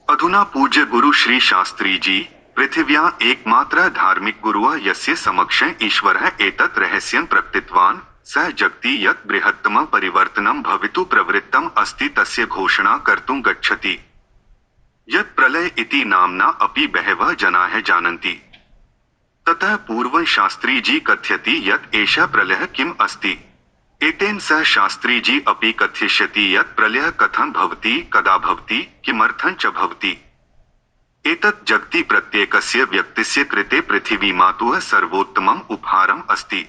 अधुना पूज्य गुरु श्री शास्त्री जी पृथिव्या एकमात्र धार्मिक गुरुः यस्य समक्षे ईश्वरः एतत् रहस्यं प्रकटितवान् सः जगति यत् बृहत्तमं परिवर्तनं भवितुं प्रवृत्तम् अस्ति तस्य घोषणा कर्तुं गच्छति। यत् प्रलय इति नाम्ना अपि बहवः जनाः जानन्ति। ततः पूर्वं शास्त्री जी कथयति यत् एषः प्रलयः किम् अस्ति। एतेन सह शास्त्री जी अपि कथयिष्यति यत् प्रलयः कथं भवति, कदा भवति, किमर्थं च भवति। एतत् जगति प्रत्येकस्य व्यक्तिस्य कृते पृथिवीमातुः सर्वोत्तमम् उपहारम् अस्ति।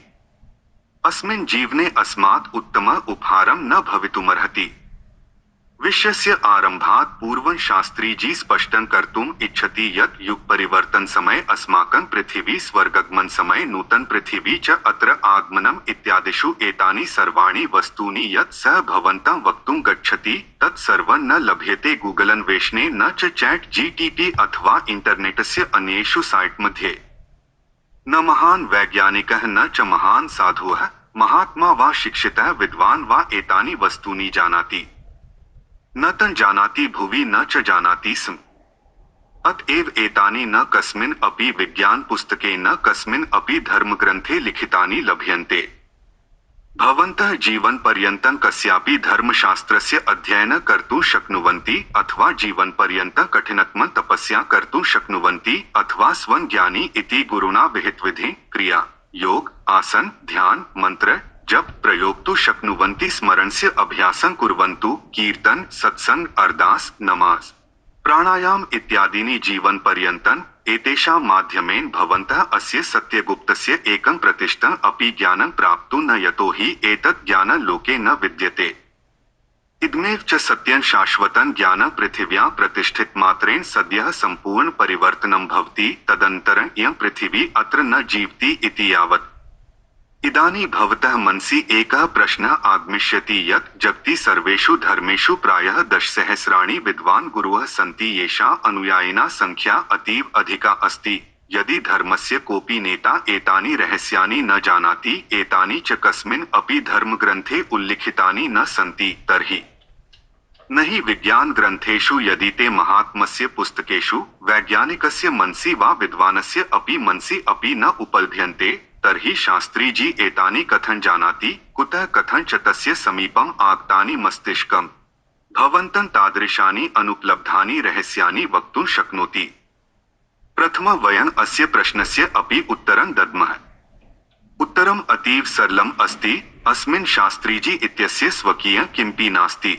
अस्मिन् जीवने अस्मात् उत्तमः उपहारं न भवितुमर्हति। विषयस्य आरम्भात् पूर्वं शास्त्री जी स्पष्टं कर्तुम् इच्छति यत् युगपरिवर्तन समये अस्माकं पृथिवी स्वर्गगमन समये नूतन पृथिवी च अत्र आगमनम् इत्यादिषु एतानि सर्वाणि वस्तूनि यत् सः भवन्तं वक्तुं गच्छति तत् सर्वं न लभ्यते गूगल अन्वेषणे न च चैट जीटीपी अथवा इंटरनेटस्य अन्येषु साइट् मध्ये। न महान् वैज्ञानिकः न च महान् साधुः महात्मा वा शिक्षितः विद्वान् वा एतानि वस्तूनि जानाति। न तं जानाति भुवि न च जानाति स्म। अतएव एतानि न कस्मिन् अपि विज्ञान पुस्तके न कस्मिन् अपि धर्मग्रन्थे लिखितानि लभ्यन्ते। भवन्तः जीवनपर्यन्तं कस्यापि धर्मशास्त्रस्य अध्ययनं कर्तुं शक्नुवन्ति अथवा जीवनपर्यन्तं कठिनतमं तपस्या कर्तुं शक्नुवन्ति अथवा स्वं ज्ञानी इति गुरुणा विहितविधि क्रिया योग आसन ध्यान मंत्र जप प्रयोक्तुं शक्नुवन्ति स्मरणस्य अभ्यासं कुर्वन्तु कीर्तन सत्संग अरदास नमाज प्राणायाम इत्यादीनि जीवनपर्यन्तम् एतेषां माध्यमेन भवन्तः अस्य सत्यगुप्तस्य एकं प्रतिष्ठम् अपि ज्ञानं प्राप्तुं न यतोहि एतत् ज्ञानं लोके न विद्यते। इदमेव च सत्यं शाश्वतं ज्ञानं पृथिव्यां प्रतिष्ठितमात्रेण सद्यः सम्पूर्ण परिवर्तनं भवति तदनन्तरं इयं पृथिवी अत्र न जीवति इति यावत्। इदानीं भवतः मनसि एकः प्रश्नः आगमिष्यति यत् जगति सर्वेषु धर्मेषु प्रायः 10,000 विद्वान् गुरुः सन्ति येषां अनुयायिनां संख्या अतीव अधिका अस्ति। यदि धर्मस्य कोऽपि नेता एतानि रहस्यानि न जानाति एतानि च कस्मिन् अपि धर्मग्रन्थे उल्लिखितानि न सन्ति तर्हि न हि विज्ञानग्रन्थेषु यदि ते महात्मस्य पुस्तकेषु वैज्ञानिकस्य मनसि वा विद्वानस्य अपि मनसि अपि न उपलभ्यन्ते तर्हि शास्त्री जी एतानि कथं जानाति कुतः कथं च तस्य समीपम् आगतानि मस्तिष्कम् भवन्तं तादृशानि अनुपलब्धानि रहस्यानि वक्तुं शक्नोति। प्रथमं वयम् अस्य प्रश्नस्य अपि उत्तरं दद्मः। उत्तरम् अतीव सरलम् अस्ति। अस्मिन् शास्त्री जी इत्यस्य स्वकीयं किमपि नास्ति।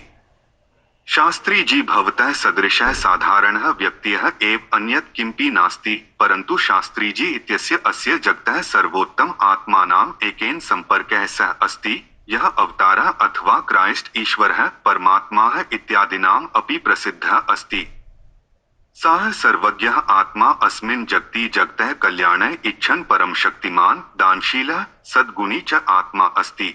शास्त्री जी भवतः सदृशः साधारणः व्यक्तिः एव अन्यत् किमपि नास्ति परन्तु शास्त्री जी इत्यस्य अस्य जगतः सर्वोत्तम आत्मानाम् एकेन सम्पर्कः सः अस्ति यः अवतारः अथवा क्राइस्ट ईश्वरः परमात्माः इत्यादीनाम् अपि प्रसिद्धः अस्ति। सः सर्वज्ञः आत्मा अस्मिन् जगति जगतः कल्याणम् इच्छन् परम शक्तिमान् दानशीलः सद्गुणी च आत्मा अस्ति।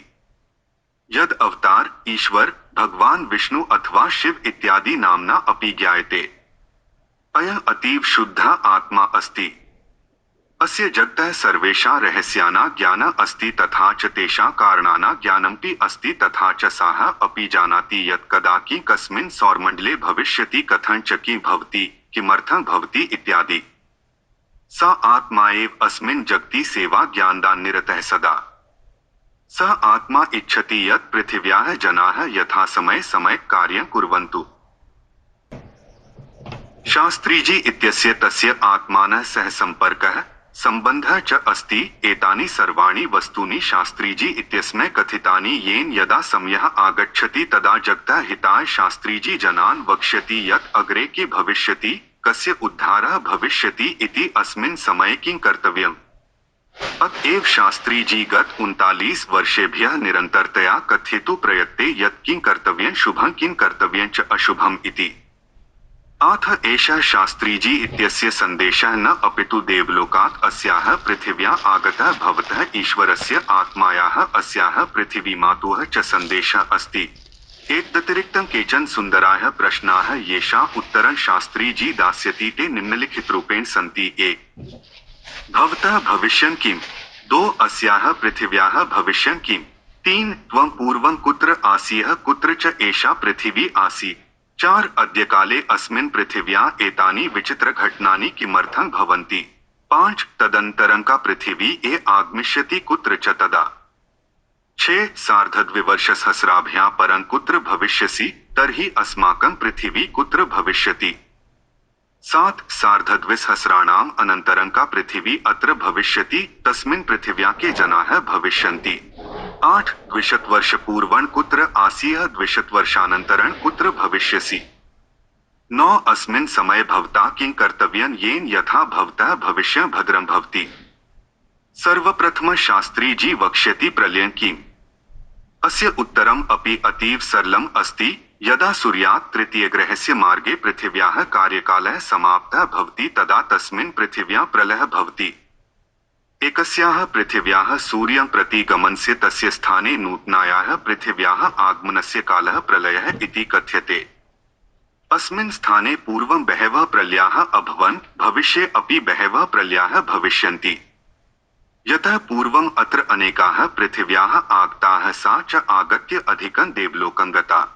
यद अवतार ईश्वर भगवान विष्णु अथवा शिव इत्यादि नाम्ना अपि ज्ञायते। अयम् अतीव शुद्धः आत्मा अस्ति। अस्य जगतः सर्वेषां रहस्यानां ज्ञानम् अस्ति तथा च तेषां कारणानां ज्ञानमपि अस्ति तथा च सः अपि जानाति यत् कदा किं कस्मिन् सौरमण्डले भविष्यति कथं च किं भवति किमर्थं भवति इत्यादि। स आत्मा एव अस्मिन् जगति सेवा ज्ञानदाननिरतः सदा। सः आत्मा इच्छति यत् पृथिव्याः जनाः यथासमये समय कार्यं कुर्वन्तु। शास्त्री जी इत्यस्य तस्य आत्मानः सह सम्पर्कः सम्बन्धः च अस्ति। एतानि सर्वाणि वस्तूनि शास्त्री जी इत्यस्मै कथितानि येन यदा समयः आगच्छति तदा जगतः हिताय शास्त्री जी जनान् वक्ष्यति यत् अग्रे किं भविष्यति कस्य उद्धारः भविष्यति इति अस्मिन् समये किं कर्तव्यम्। अतएव शास्त्री जी गत 39 वर्षेभ्यः निरन्तरतया कथयितुं प्रयत्ते यत् किं कर्तव्यं शुभं किं कर्तव्यं च अशुभम् इति। अथ एषः शास्त्री जी इत्यस्य सन्देशः न अपितु देवलोकात् अस्याः पृथिव्याः आगतः भवतः ईश्वरस्य आत्मायाः अस्याः पृथिवीमातुः च सन्देशः अस्ति। एतदतिरिक्तं केचन सुन्दराः प्रश्नाः येषाम् उत्तरं शास्त्री जी दास्यति ते निम्नलिखितरूपेण सन्ति। 1 भवतः भविष्यं किम्। 2 अस्याः पृथिव्याः भविष्यं किम्। 3 त्वं पूर्वं कुत्र आसीः कुत्र च एषा पृथिवी आसीत्। 4 अद्यकाले अस्मिन् पृथिव्या एतानि विचित्रघटनानि किमर्थं भवन्ति? 5 तदनन्तरं का पृथिवी ए आगमिष्यति कुत्र च तदा? 6 सार्धद्विवर्षसहस्राभ्यां परं कुत्र भविष्यसि तर्हि अस्माकं पृथिवी कुत्र भविष्यति? 7 सार्धद्विसहस्राणाम् अनन्तरं का पृथिवी अत्र भविष्यति तस्मिन् पृथिव्या के जनाः भविष्यन्ति? 8 द्विशतवर्षपूर्वं कुत्र आसीः द्विशतवर्षानन्तरं कुत्र भविष्यसि? 9 अस्मिन् समये भवता किं कर्तव्यं येन यथा भवतः भविष्यं भद्रं भवति? सर्वप्रथमं शास्त्री जी वक्ष्यति प्रलयं किम्? अस्य उत्तरम् अपि अतीव सरलम् अस्ति। यदा सूर्यात् तृतीयग्रहस्य मार्गे पृथिव्याः कार्यकालः समाप्तः भवति तदा तस्मिन् पृथिव्याः प्रलयः भवति। एकस्याः पृथिव्याः सूर्यं प्रति गमनस्य तस्य स्थाने नूतनायाः पृथिव्याः आगमनस्य कालः प्रलयः इति कथ्यते। अस्मिन् स्थाने पूर्वं बहवः प्रलयाः अभवन्, भविष्ये अपि बहवः प्रलयाः भविष्यन्ति। यतः पूर्वम् अत्र अनेकाः पृथिव्याः आगताः सा च आगत्य अधिकं देवलोकं गता।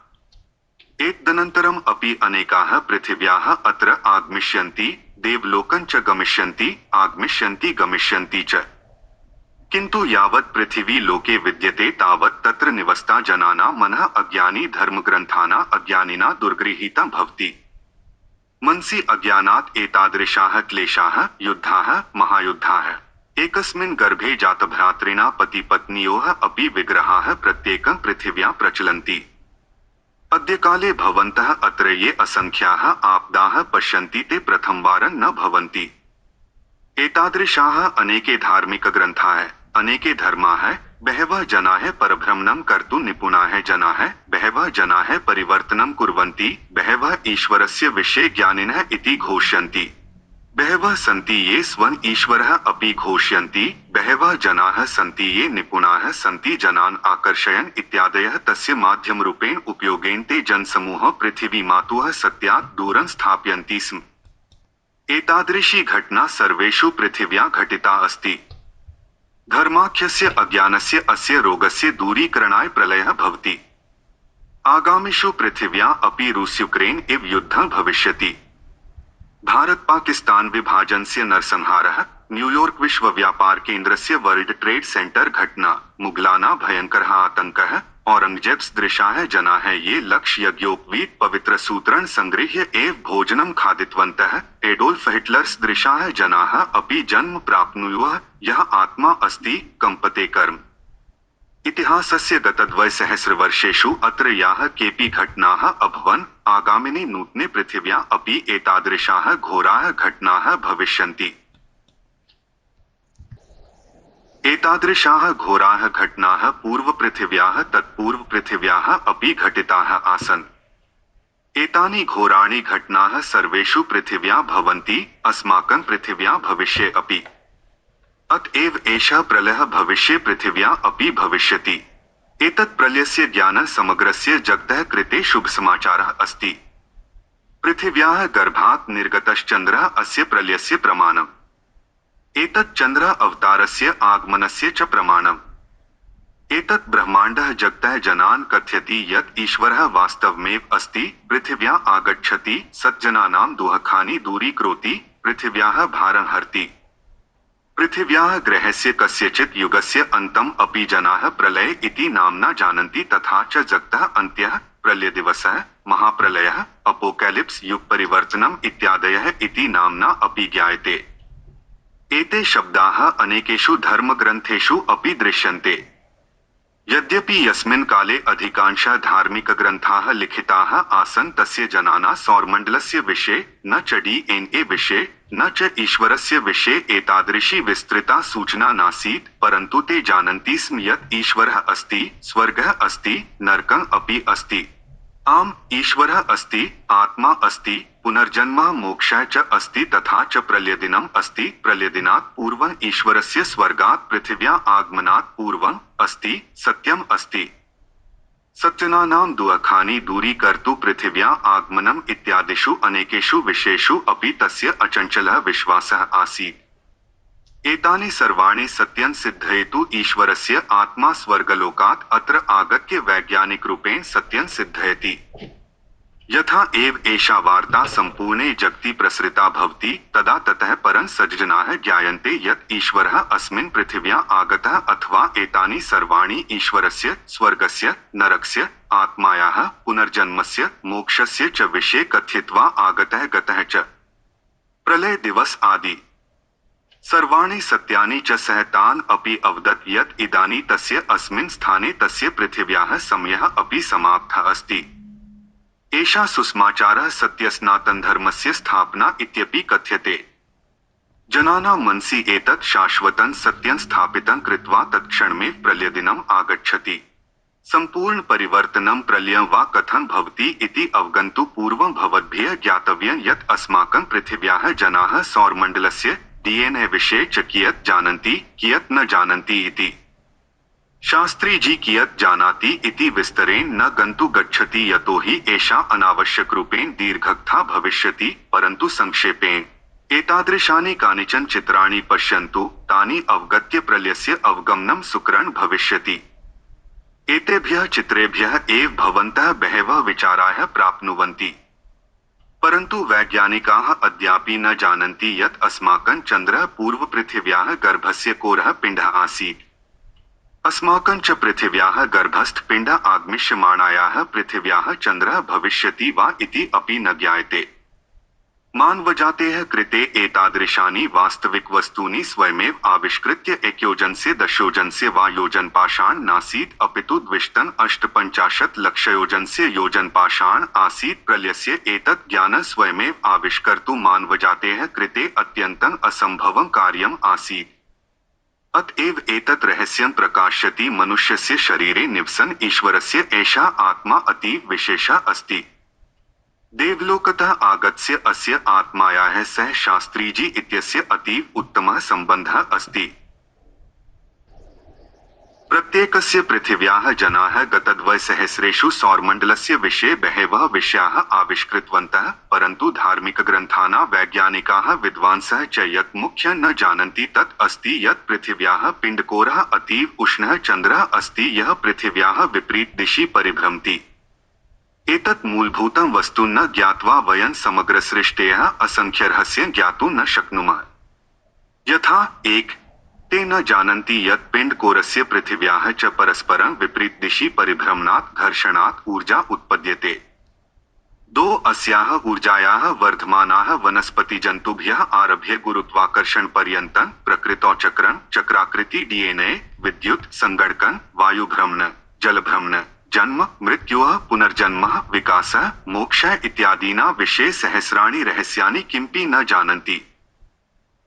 एतदनन्तरम् अपि अनेकाः पृथिव्याः अत्र आगमिष्यन्ति, देवलोकं च गमिष्यन्ति, आगमिष्यन्ति गमिष्यन्ति च। किन्तु यावत् पृथिवी लोके विद्यते तावत् तत्र निवसता जनानां मनः अज्ञानी धर्मग्रन्थानां अज्ञानिना दुर्गृहीतं भवति। मनसि अज्ञानात् एतादृशाः क्लेशाः, युद्धाः, महायुद्धाः, एकस्मिन् गर्भे जातभ्रातृणा पतिपत्न्योः अपि विग्रहाः प्रत्येकं पृथिव्यां प्रचलन्ति। अद्यकाले भवन्तः अत्र ये असंख्याः आपदाः पश्यन्ति ते प्रथमवारं न भवन्ति। एतादृशाः अनेके धार्मिकग्रन्थाः, अनेके धर्माः, बहवः जनाः परभ्रमणं कर्तुं निपुणाः जनाः, बहवः जनाः परिवर्तनं कुर्वन्ति, बहवः ईश्वरस्य विषये ज्ञानिनः इति घोषयन्ति। बहवः सन्ति ये स्वं ईश्वरः अपि घोषयन्ति, बहवः जनाः सन्ति ये निपुणाः सन्ति जनान् आकर्षयन् इत्यादयः तस्य माध्यमरूपेण उपयोगेन ते जनसमूहः पृथिवीमातुः सत्यात् दूरं स्थापयन्ति स्म। एतादृशी घटना सर्वेषु पृथिव्या घटिता अस्ति। धर्माख्यस्य अज्ञानस्य अस्य रोगस्य दूरीकरणाय प्रलयः भवति। आगामिषु पृथिव्या अपि रूस-यूक्रेन इव युद्धं भविष्यति। भारत-पाकिस्तान विभाजनस्य नरसंहारः, न्यूयॉर्क विश्व व्यापार केन्द्रस्य वर्ल्ड ट्रेड सेंटर घटना, मुगलाना भयंकरः आतंकः, औरंगजेब सदृशाः जनाः ये लक्ष्य यज्ञोपवीत पवित्र सूत्रण संगृह्य एव भोजनं खादितवन्तः, एडोल्फ हिटलर सदृशाः जनाः अपि जन्म प्राप्नुयुः, यः आत्मा अस्ति, कम्पते कर्म। इतिहासस्य गतद्वयसहस्रवर्षेषु अत्र याः केऽपि घटनाः अभवन्, आगामिनि नूतने पृथिव्या अपि एतादृशाः घोराः घटनाः भविष्यन्ति। एतादृशाः घोराः घटनाः पूर्वपृथिव्याः तत्पूर्वपृथिव्याः अपि घटिताः आसन्। एतानि घोराणि घटनाः सर्वेषु पृथिव्या भवन्ति, अस्माकं पृथिव्या भविष्ये अपि। अतएव एषः प्रलयः भविष्ये पृथिव्या अपि भविष्यति। एतत् प्रलयस्य ज्ञानः समग्रस्य जगतः कृते शुभसमाचारः अस्ति। पृथिव्याः गर्भात् निर्गतश्चन्द्रः अस्य प्रलयस्य प्रमाणम्। एतत् चन्द्रः अवतारस्य आगमनस्य च प्रमाणम्। एतत् ब्रह्माण्डः जगतः जनान् कथयति यत् ईश्वरः वास्तवमेव अस्ति, पृथिव्या आगच्छति, सज्जनानां दुःखानि दूरीकरोति, पृथिव्याः भारं हरति। पृथिव्याः ग्रहस्य कस्यचित् युगस्य अन्तम् अपि जनाः प्रलय इति नाम्ना जानन्ति तथा च जगतः अन्त्यः, प्रलयदिवसः, महाप्रलयः, अपोकैलिप्स् युग परिवर्तनम् इत्यादयः इति नाम्ना अपि ज्ञायते। एते शब्दाः अनेकेषु धर्मग्रन्थेषु अपि दृश्यन्ते। यद्यपि यस्मिन् काले अधिकांशः धार्मिकग्रन्थाः लिखिताः आसन् तस्य जनानां सौरमण्डलस्य विषये, न च DNA विषये, न च ईश्वरस्य विषये एतादृशी विस्तृता सूचना नासीत्, परन्तु ते जानन्ति स्म यत् ईश्वरः अस्ति, स्वर्गः अस्ति, नरकम् अपि अस्ति। आम्, ईश्वरः अस्ति, आत्मा अस्ति, पुनर्जन्म मोक्षः च अस्ति तथा च प्रलयदिनम् अस्ति, प्रलयदिनात् पूर्वम् ईश्वरस्य स्वर्गात् पृथिव्या आगमनात् पूर्वम् अस्ति, सत्यम् अस्ति। सज्जनानां दुःखानि दूरीकर्तुं पृथिव्या आगमनम् इत्यादिषु अनेकेषु विषयेषु अपि तस्य अचञ्चलः विश्वासः आसीत्। एतानि सर्वाणि सत्यं सिद्धयितुं ईश्वरस्य आत्मा स्वर्गलोकात् अत्र आगत्य वैज्ञानिकरूपेण सत्यं सिद्धयति। यथा एव एषा वार्ता सम्पूर्णे जगति प्रसृता भवति तदा ततः परं सज्जनाः ज्ञायन्ते यत् ईश्वरः अस्मिन् पृथिव्या आगतः अथवा एतानि सर्वाणि ईश्वरस्य स्वर्गस्य नरकस्य आत्मायाः पुनर्जन्मस्य मोक्षस्य च विषये कथयित्वा आगतः गतः च प्रलय दिवस आदि सर्वाणि सत्यानि च सः तान् अपि अवदत् यत् इदानीं तस्य अस्मिन् स्थाने तस्य पृथिव्याः समयः अपि समाप्तः अस्ति। एषा सुसमाचारः सत्यसनातनधर्मस्य स्थापना इत्यपि कथ्यते। जनानां मनसि एतत् शाश्वतं सत्यं स्थापितं कृत्वा तत्क्षणमेव प्रलयदिनम् आगच्छति। सम्पूर्ण परिवर्तनं प्रलयं वा कथं भवति इति अवगन्तुं पूर्वं भवद्भिः ज्ञातव्यं यत् अस्माकं पृथिव्याः जनाः सौरमण्डलस्य DNA विषये च कियत् जानन्ति कियत् न जानन्ति इति। शास्त्री जी कियत् जानाति इति विस्तरेण न गन्तुं गच्छति यतो हि एषा अनावश्यकरूपेण दीर्घकथा भविष्यति, परन्तु संक्षेपेण एतादृशानि कानिचन चित्राणि पश्यन्तु, तानि अवगत्य प्रलयस्य अवगमनं सुकरं भविष्यति। एतेभ्यः चित्रेभ्यः एव भवन्तः बहवः विचाराः प्राप्नुवन्ति। परन्तु वैज्ञानिकाः अद्यापि न जानन्ति यत् अस्माकं चन्द्रः पूर्वपृथिव्याः गर्भस्य कोरः पिण्डः आसीत्। अस्माकं च पृथिव्याः गर्भस्थ पिण्डः आगमिष्यमाणायाः पृथिव्याः चन्द्रः भविष्यति वा इति अपि न ज्ञायते। मानवजातेः कृते एतादृशानि वास्तविकवस्तूनि स्वयमेव आविष्कृत्य एकयोजनस्य दशयोजनस्य वा योजनपाषाण नासीत्, अपितु द्विशतं 58 लक्षयोजनस्य योजनपाषाण आसीत्। प्रलयस्य एतत् ज्ञानं स्वयमेव आविष्कर्तुं मानवजातेः कृते अत्यन्तम् असम्भवं कार्यम् आसीत्। अतएव एतत् रहस्यं प्रकाशयति मनुष्यस्य शरीरे निवसन् ईश्वरस्य एषा आत्मा अतीव विशेषा अस्ति। देवलोकतः आगत्य अस्य आत्मायाः सह शास्त्रीजी इत्यस्य अतीव उत्तमः सम्बन्धः अस्ति। प्रत्येकस्य पृथिव्याः जनाः गतद्वयसहस्रेषु सौरमण्डलस्य विषये बहवः विषयाः आविष्कृतवन्तः, परन्तु धार्मिकग्रन्थानां वैज्ञानिकाः विद्वांसः च यत् मुख्यं न जानन्ति तत् अस्ति यत् पृथिव्याः पिण्डकोरः अतीव उष्णः चन्द्रः अस्ति यः पृथिव्याः विपरीत दिशि परिभ्रमति। एतत् मूलभूतं वस्तु न ज्ञात्वा वयं समग्रसृष्टेः असङ्ख्यरहस्यं ज्ञातुं न शक्नुमः। यथा एक ते न जानन्ति यत् पिण्डकोरस्य पृथिव्याः च परस्परं विपरीत दिशि परिभ्रमणात् घर्षणात् ऊर्जा उत्पद्यते। 2 अस्याः ऊर्जायाः वर्धमानाः वनस्पतिजन्तुभ्यः आरभ्य गुरुत्वाकर्षणपर्यन्तं प्रकृतौ चक्रण चक्राकृति DNA विद्युत् संगणकन वायुभ्रमण जलभ्रमण जन्म मृत्युः पुनर्जन्मः विकासः मोक्षः इत्यादीनां विषये सहस्राणि रहस्यानि किमपि न जानन्ति।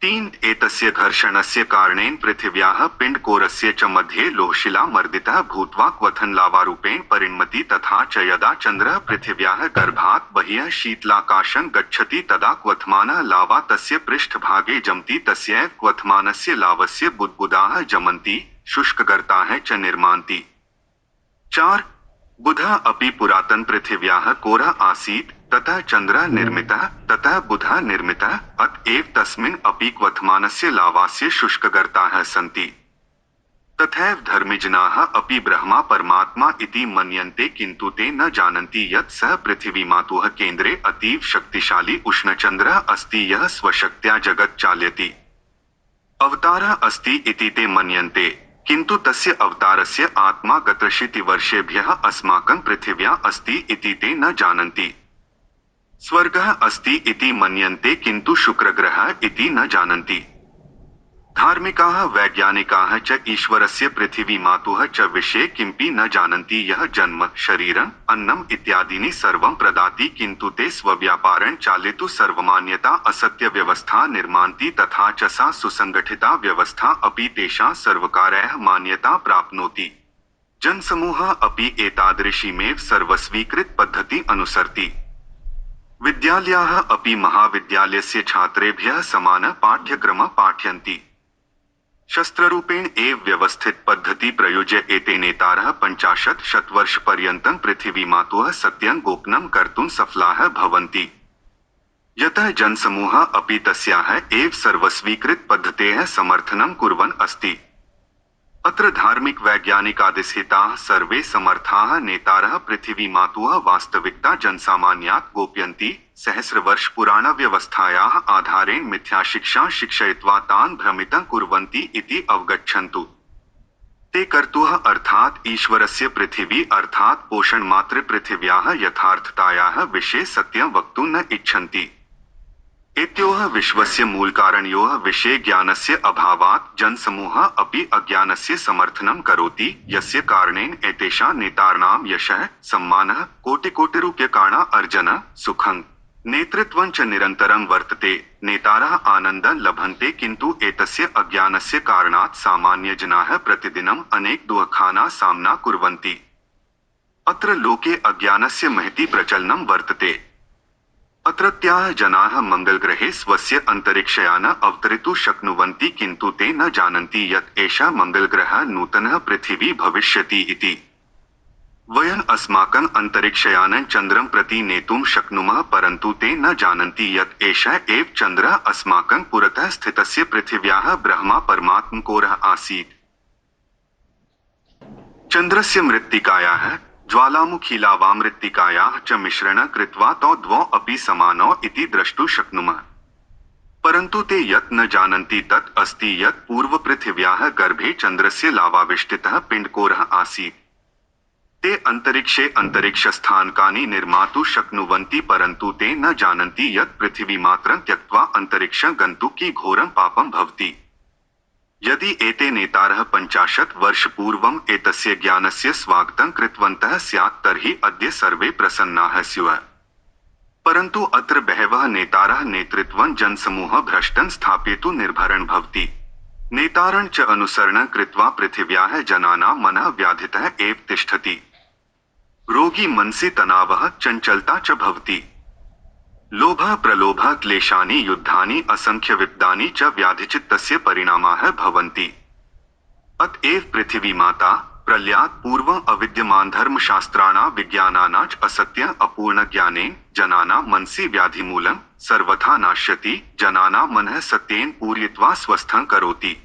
3 एतस्य घर्षणस्य कारणेन पृथिव्याः पिण्डकोरस्य च मध्ये लोहशिला मर्दितः भूत्वा क्वथनलावारूपेण परिणमति, तथा च यदा चन्द्रः पृथिव्याः गर्भात् बहिः शीतलाकाशं गच्छति तदा क्वथमानः लावा तस्य पृष्ठभागे जमति, तस्यैव क्वथमानस्य लावस्य बुद्बुदाः जमन्ति, शुष्कगर्ताः च निर्मान्ति। 4 बुधः अपि पुरातन पृथिव्याः कोरः आसीत्, ततः चन्द्रः निर्मितः, ततः बुधः निर्मितः, अतएव तस्मिन् अपि क्वथमानस्य लावास्य शुष्कगर्ताः सन्ति। तथैव धर्मिजनाः अपि ब्रह्मा परमात्मा इति मन्यन्ते, किन्तु ते न जानन्ति यत् सः पृथिवीमातुः केन्द्रे अतीव शक्तिशाली उष्णचन्द्रः अस्ति यः स्वशक्त्या जगत् चालयति। अवतारः अस्ति इति ते मन्यन्ते, किन्तु तस्य अवतारस्य आत्मा गतशीतिवर्षेभ्यः अस्माकं पृथिव्या अस्ति इति ते न जानन्ति। स्वर्गः अस्ति इति मन्यन्ते, किन्तु शुक्रग्रहः इति न जानन्ति। धार्मिकाः वैज्ञानिकाः च ईश्वरस्य पृथिवीमातुः च विषये किमपि न जानन्ति। यः जन्म शरीरम् अन्नम् इत्यादीनि सर्वं प्रदाति, किन्तु ते स्वव्यापारं चालयितुं सर्वमान्यता असत्यव्यवस्था निर्मान्ति, तथा च सा सुसङ्गठिता व्यवस्था अपि तेषां सर्वकारैः मान्यता प्राप्नोति। जनसमूहः अपि एतादृशीमेव सर्वस्वीकृत पद्धति अनुसरति। विद्यालयाः अपि महाविद्यालयस्य छात्रेभ्यः समान पाठ्यक्रमः पाठयन्ति। शस्त्ररूपेण एव व्यवस्थित पद्धति प्रयुज्य एते नेतारः 50 शतवर्षपर्यन्तं पृथिवीमातुः सत्यं गोपनं कर्तुं सफलाः भवन्ति। यतः जनसमूहः अपि तस्याः एव सर्वस्वीकृत पद्धतेः समर्थनं कुर्वन् अस्ति। अत्र धार्मिक वैज्ञानिकादिस्थिताः सर्वे समर्थाः नेतारः पृथिवीमातुः वास्तविकता जनसामान्यात् गोपयन्ति, सहस्रवर्षपुराणव्यवस्थायाः आधारेण मिथ्याशिक्षां शिक्षयित्वा तान् भ्रमितं कुर्वन्ति इति अवगच्छन्तु। ते कर्तुः अर्थात् ईश्वरस्य पृथिवी अर्थात् पोषणमात्रे पृथिव्याः यथार्थतायाः विषये सत्यं वक्तुं न इच्छन्ति। एतयोः विश्वस्य मूलकारणयोः विषये ज्ञानस्य अभावात् जनसमूहः अपि अज्ञानस्य समर्थनं करोति, यस्य कारणेन एतेषां नेताराणां यशः, सम्मानः, कोटिकोटिरूप्यकाणां अर्जनं, सुखं, नेतृत्वं च निरन्तरं वर्तते। नेतारः आनन्दं लभन्ते, किन्तु एतस्य अज्ञानस्य कारणात् सामान्यजनाः प्रतिदिनम् अनेक दुःखानां सामना कुर्वन्ति। अत्र लोके अज्ञानस्य महती प्रचलनं वर्तते। अत्रत्याः जनाः मंगलग्रहे स्वस्य अन्तरिक्षयानं अवतरितुं शक्नुवन्ति, किन्तु ते न जानन्ति यत् एषः मंगलग्रहः नूतनः पृथिवी भविष्यति इति। वयम् अस्माकं अन्तरिक्षयानं चन्द्रं प्रति नेतुं शक्नुमः, परन्तु ते न जानन्ति यत् एषः एव चन्द्रः अस्माकं पुरतः स्थितस्य पृथिव्याः ब्रह्मा परमात्मकोरः आसीत्। चन्द्रस्य मृत्तिकायाः ज्वालामुखीलावामृत्तिकायाः च मिश्रणं कृत्वा तौ द्वौ अपि समानौ इति द्रष्टुं शक्नुमः। परन्तु ते यत् न जानन्ति तत् अस्ति यत् पूर्वपृथिव्याः गर्भे चन्द्रस्य लावाविष्टितः पिण्डकोरः आसीत्। ते अन्तरिक्षे अन्तरिक्षस्थानकानि निर्मातुं शक्नुवन्ति, परन्तु ते न जानन्ति यत् पृथिवीमात्रं त्यक्त्वा अन्तरिक्षं गन्तुं कियद्घोरं पापं भवति। यदि एते नेतारः 50 वर्षपूर्वम् एतस्य ज्ञानस्य स्वागतं कृतवन्तः स्यात् तर्हि अद्य सर्वे प्रसन्नाः स्युः। परन्तु अत्र बहवः नेतारः नेतृत्वं जनसमूहः भ्रष्टं स्थापयितुं निर्भरन् भवति। नेतारं च अनुसरणं कृत्वा पृथिव्याः जनानां मनः व्याधितः एव तिष्ठति। रोगी मनसि तनावः, चञ्चलता च भवति। लोभः, प्रलोभः, क्लेशानि, युद्धानि, असंख्यविपदानि च व्याधिचित्तस्य परिणामाः भवन्ति। अतएव पृथिवीमाता प्रलयात् पूर्वम् अविद्यमानधर्मशास्त्राणां विज्ञानानां च असत्यम् अपूर्णज्ञानेन जनानां मनसि व्याधिमूलं सर्वथा नाश्यति। जनानां मनः सत्येन पूरयित्वा स्वस्थं करोति।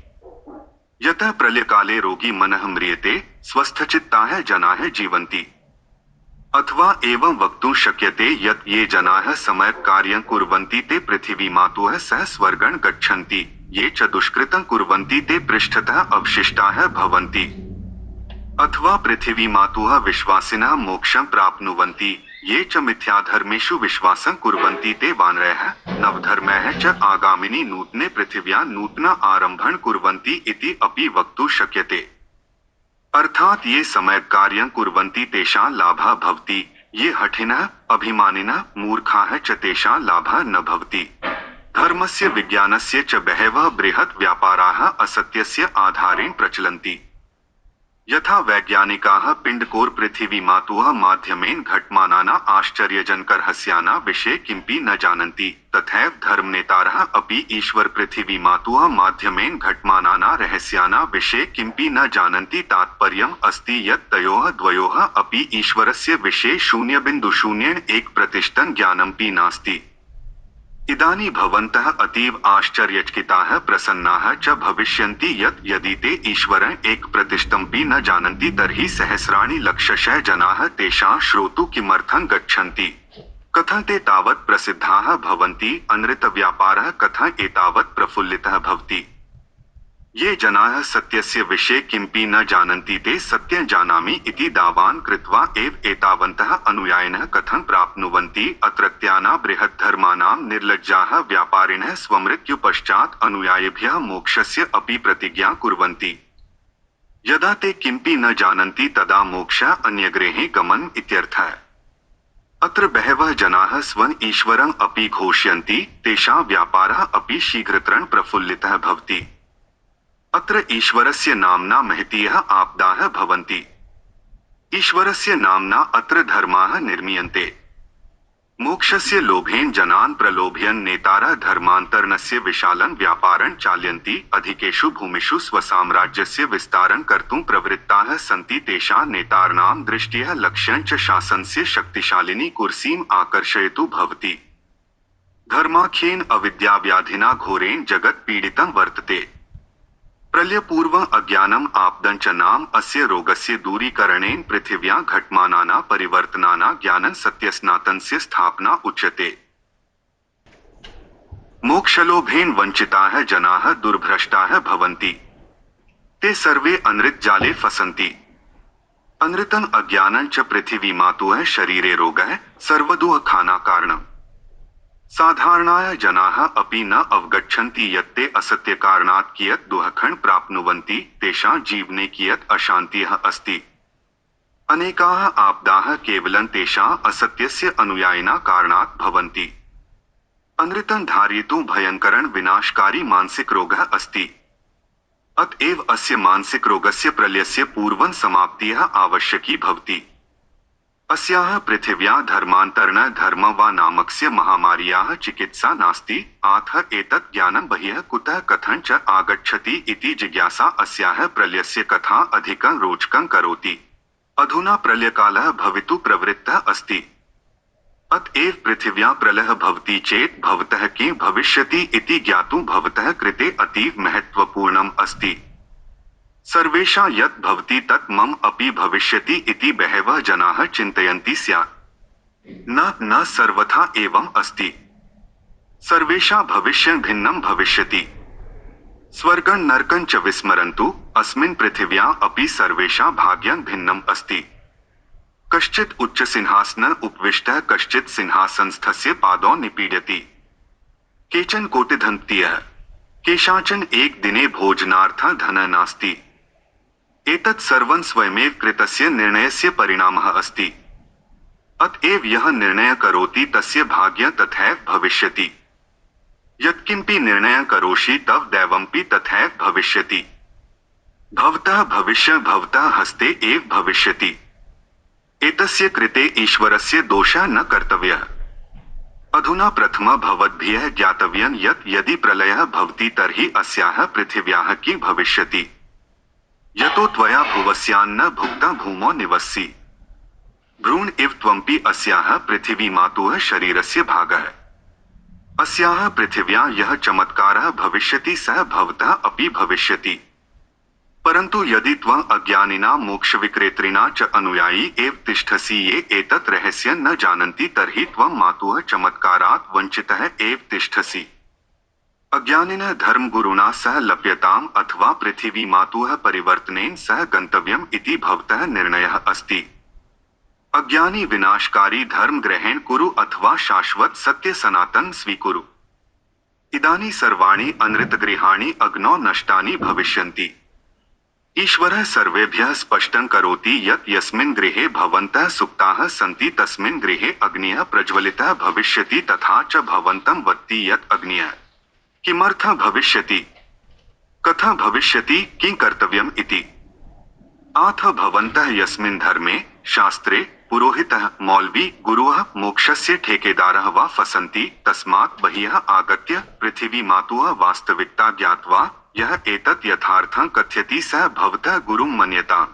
यतः प्रलयकाले रोगी मनः म्रियते, स्वस्थचित्ताः जनाः जीवन्ति। अथवा एवं वक्तुं शक्यते यत् ये जनाः सम्यक् कार्यं कुर्वन्ति ते पृथिवीमातुः सह स्वर्गं गच्छन्ति, ये च दुष्कृतं कुर्वन्ति ते पृष्ठतः अवशिष्टाः भवन्ति। अथवा पृथिवीमातुः विश्वासिनः मोक्षं प्राप्नुवन्ति, ये च मिथ्याधर्मेषु विश्वासं कुर्वन्ति ते वानरः, नवधर्मैः च आगामिनी नूतने पृथिव्यां नूतन आरम्भं कुर्वन्ति इति अपि वक्तुं शक्यते। अर्थात् ये सम्यक् कार्यं कुर्वन्ति तेषां लाभः भवति, ये हठिनः, अभिमानिनः, मूर्खाः च तेषां लाभः न भवति। धर्मस्य विज्ञानस्य च बहवः बृहत् व्यापाराः असत्यस्य आधारेण प्रचलन्ति। यथा वैज्ञानिकाः पिण्डकोर पृथिवीमातुः माध्यमेन घटमानानाम् आश्चर्यजनकरहस्यानां विषये किमपि न जानन्ति, तथैव धर्मनेतारः अपि ईश्वर पृथिवीमातुः माध्यमेन घटमानानां रहस्यानां विषये किमपि न जानन्ति। तात्पर्यम् अस्ति यत् तयोः द्वयोः अपि ईश्वरस्य विषये 0.01% ज्ञानमपि नास्ति। इदानीं भवन्तः अतीव आश्चर्यचकिताः प्रसन्नाः च भविष्यन्ति यत् यदि ते ईश्वरं 1%अपि न जानन्ति तर्हि सहस्राणि लक्षशः जनाः तेषां श्रोतुं किमर्थं गच्छन्ति। कथं ते तावत् प्रसिद्धाः भवन्ति, अनृतव्यापारः कथं एतावत् प्रफुल्लितः भवति। ये जनाः सत्यस्य विषये किमपि न जानन्ति ते सत्यं जानामि इति दावान् कृत्वा एव एतावन्तः अनुयायिनः कथं प्राप्नुवन्ति। अत्रत्यानां बृहद्धर्माणां निर्लज्जाः व्यापारिणः स्वमृत्युपश्चात् अनुयायिभ्यः मोक्षस्य अपि प्रतिज्ञां कुर्वन्ति। यदा ते किमपि न जानन्ति तदा मोक्षः अन्यगृहे गमनम् इत्यर्थः। अत्र बहवः जनाः स्वं ईश्वरम् अपि घोषयन्ति, तेषां व्यापारः अपि शीघ्रतरं प्रफुल्लितः भवति। अत्र ईश्वरस्य नाम्ना महतीयः आपदाः भवन्ति। ईश्वरस्य नाम्ना अत्र धर्माः निर्मीयन्ते। मोक्षस्य लोभेन जनान् प्रलोभयन् नेतारः धर्मान्तरणस्य विशालं व्यापारं चालयन्ति। अधिकेषु भूमिषु स्वसाम्राज्यस्य विस्तारं कर्तुं प्रवृत्ताः सन्ति। तेषां नेताराणां दृष्ट्या लक्ष्यं च शासनस्य शक्तिशालिनी कुर्सीम् आकर्षयितुं भवति। धर्माख्येन अविद्याव्याधिना घोरेण जगत् पीडितं वर्तते। प्रलयपूर्व अज्ञानम् आपदञ्च नाम अस्य रोगस्य दूरीकरणेन पृथिव्या घटमानाना परिवर्तनाना ज्ञानं सत्यसनातनस्य स्थापना उच्यते। मोक्षलोभेन वंचिताः जनाः दुर्भ्रष्टाः भवन्ति। ते सर्वे अनृतजाले फसन्ति। अनृतं अज्ञानं च पृथिवी मातुः शरीरे रोगः सर्वदुःखानां कारणम्। साधारणाः जनाः अपि न अवगच्छन्ति यत् ते असत्यकारणात् कियत् दुःखं प्राप्नुवन्ति, तेषां जीवने कियत् अशान्तिः अस्ति। अनेकाः आपदाः केवलं तेषां असत्यस्य अनुयायिनां कारणात् भवन्ति। अनृतं धारयितुं भयङ्करं विनाशकारी मानसिक रोगः अस्ति। अतएव अस्य मानसिक रोगस्य प्रलयस्य पूर्वं समाप्तिः आवश्यकी भवति। अस्याः पृथिव्याः धर्मान्तरण धर्म वा नामकस्य महामार्याः चिकित्सा नास्ति। अतः एतत् ज्ञानं बहिः कुतः कथं च आगच्छति इति जिज्ञासा अस्याः प्रलयस्य कथा अधिकं रोचकं करोति। अधुना प्रलयकालः भवितुं प्रवृत्तः अस्ति। अतएव पृथिव्याः प्रलयः भवति चेत् भवतः किं भविष्यति इति ज्ञातुं भवतः कृते अतीव महत्त्वपूर्णम् अस्ति। सर्वेषां यत् भवति तत् मम अपि भविष्यति इति बहवः जनाः चिन्तयन्ति स्यात्। न सर्वथा एवम् अस्ति। सर्वेषां भविष्यं भिन्नं भविष्यति। स्वर्गं नरकं च विस्मरन्तु, अस्मिन् पृथिव्यां अपि सर्वेषां भाग्यं भिन्नम् अस्ति। कश्चित् उच्चसिंहासने उपविष्टः कश्चित् सिंहासनस्थस्य पादौ निपीड्यति। केचन कोटिधनपतयः, केषाञ्चन एकदिने भोजनार्थं धनं नास्ति। एतत् सर्वं स्वयमेव कृतस्य निर्णयस्य परिणामः अस्ति। अतएव यः निर्णयः करोति तस्य भाग्यं तथैव भविष्यति। यत्किमपि निर्णयं करोषि तव दैवमपि तथैव भविष्यति। भवतः भविष्यं भवतः हस्ते एव भविष्यति। एतस्य कृते ईश्वरस्य दोषः न कर्तव्यः। अधुना प्रथमं भवद्भिः ज्ञातव्यं यत् यदि प्रलयः भवति तर्हि अस्याः पृथिव्याः किं भविष्यति। यतो त्वया भुवस्यान्न भुक्तं भूमौ निवससि। भ्रूण इव त्वमपि अस्याः पृथिवी मातुः शरीरस्य भागः। अस्याः पृथिव्यां यः चमत्कारः भविष्यति सः भवतः अपि भविष्यति। परन्तु यदि त्वं अज्ञानिनां मोक्षविक्रेतॄणां च अनुयायी एव तिष्ठसि ये एतत् रहस्यं न जानन्ति तर्हि त्वं मातुः चमत्कारात् वञ्चितः एव तिष्ठसि। अज्ञानिनः धर्मगुरुणा सह लप्यताम् अथवा पृथिवी मातुः परिवर्तनेन सह गन्तव्यम् इति भवतः निर्णयः अस्ति। अज्ञानी विनाशकारी धर्म ग्रहण कुरु अथवा शाश्वत सत्य सनातन स्वीकुरु। इदानी सर्वाणि अनृतगृहाणि अग्नौ नष्टानि भविष्यन्ति। ईश्वरः सर्वेभ्यः स्पष्टं करोति यत् यस्मिन् गृहे भवन्तः सुप्ताः सन्ति तस्मिन् गृहे अग्निः प्रज्वलितः भविष्यति तथा च भवन्तं वदति यत् अग्निः किमर्थं भविष्यति, कथं भविष्यति, किं कर्तव्यम् इति। अथ भवन्तः यस्मिन् धर्मे, शास्त्रे, पुरोहितः, मौल्वी, गुरुः, मोक्षस्य ठेकेदारः वा फसन्ति तस्मात् बहिः आगत्य पृथिवी मातुः वास्तविकता ज्ञात्वा यः एतत् यथार्थं कथयति सः भवतः गुरुं मन्यताम्।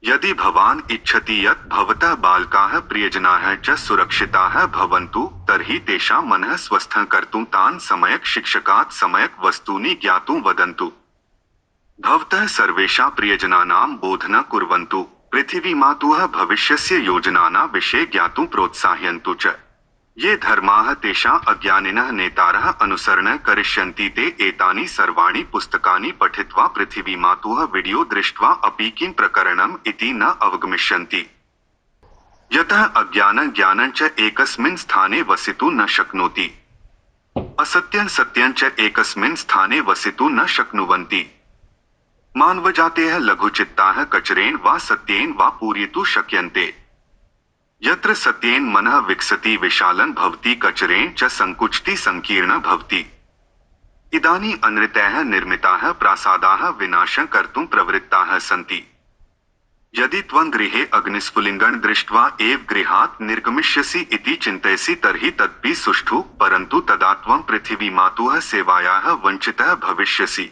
यदि भवान् इच्छति यत् भवतः बालकाः प्रियजनाः च सुरक्षिताः भवन्तु तर्हि तेषां मनः स्वस्थं कर्तुं तान् सम्यक् शिक्षकात् सम्यक् वस्तूनि ज्ञातुं वदन्तु। भवतः सर्वेषां प्रियजनानां बोधनं कुर्वन्तु। पृथिवी मातुः भविष्यस्य योजनानां विषये ज्ञातुं प्रोत्साहयन्तु च। ये धर्माः तेषां अज्ञानिनः नेतारः अनुसरणं करिष्यन्ति ते एतानि सर्वाणि पुस्तकानि पठित्वा पृथिवी मातुः वीडियो दृष्ट्वा अपि किं प्रकरणम् इति न अवगमिष्यन्ति। यतः अज्ञानं ज्ञानं च एकस्मिन् स्थाने वसितुं न शक्नोति। असत्यं सत्यं च एकस्मिन् स्थाने वसितुं न शक्नुवन्ति। मानवजातेः लघुचित्ताः कचरेण वा सत्येन वा पूरयितुं शक्यन्ते। यत्र सत्येन मनः विकसति विशालं भवति कचरेण च संकुचति संकीर्णं भवति। इदानीं अनृतैः निर्मिताः प्रासादाः विनाशं कर्तुं प्रवृत्ताः सन्ति। यदि त्वं गृहे अग्निस्फुलिङ्गं दृष्ट्वा एव गृहात् निर्गमिष्यसि इति चिन्तयसि तर्हि तदपि सुष्ठु, परन्तु तदा त्वं पृथिवी मातुः सेवायाः वञ्चितः भविष्यसि।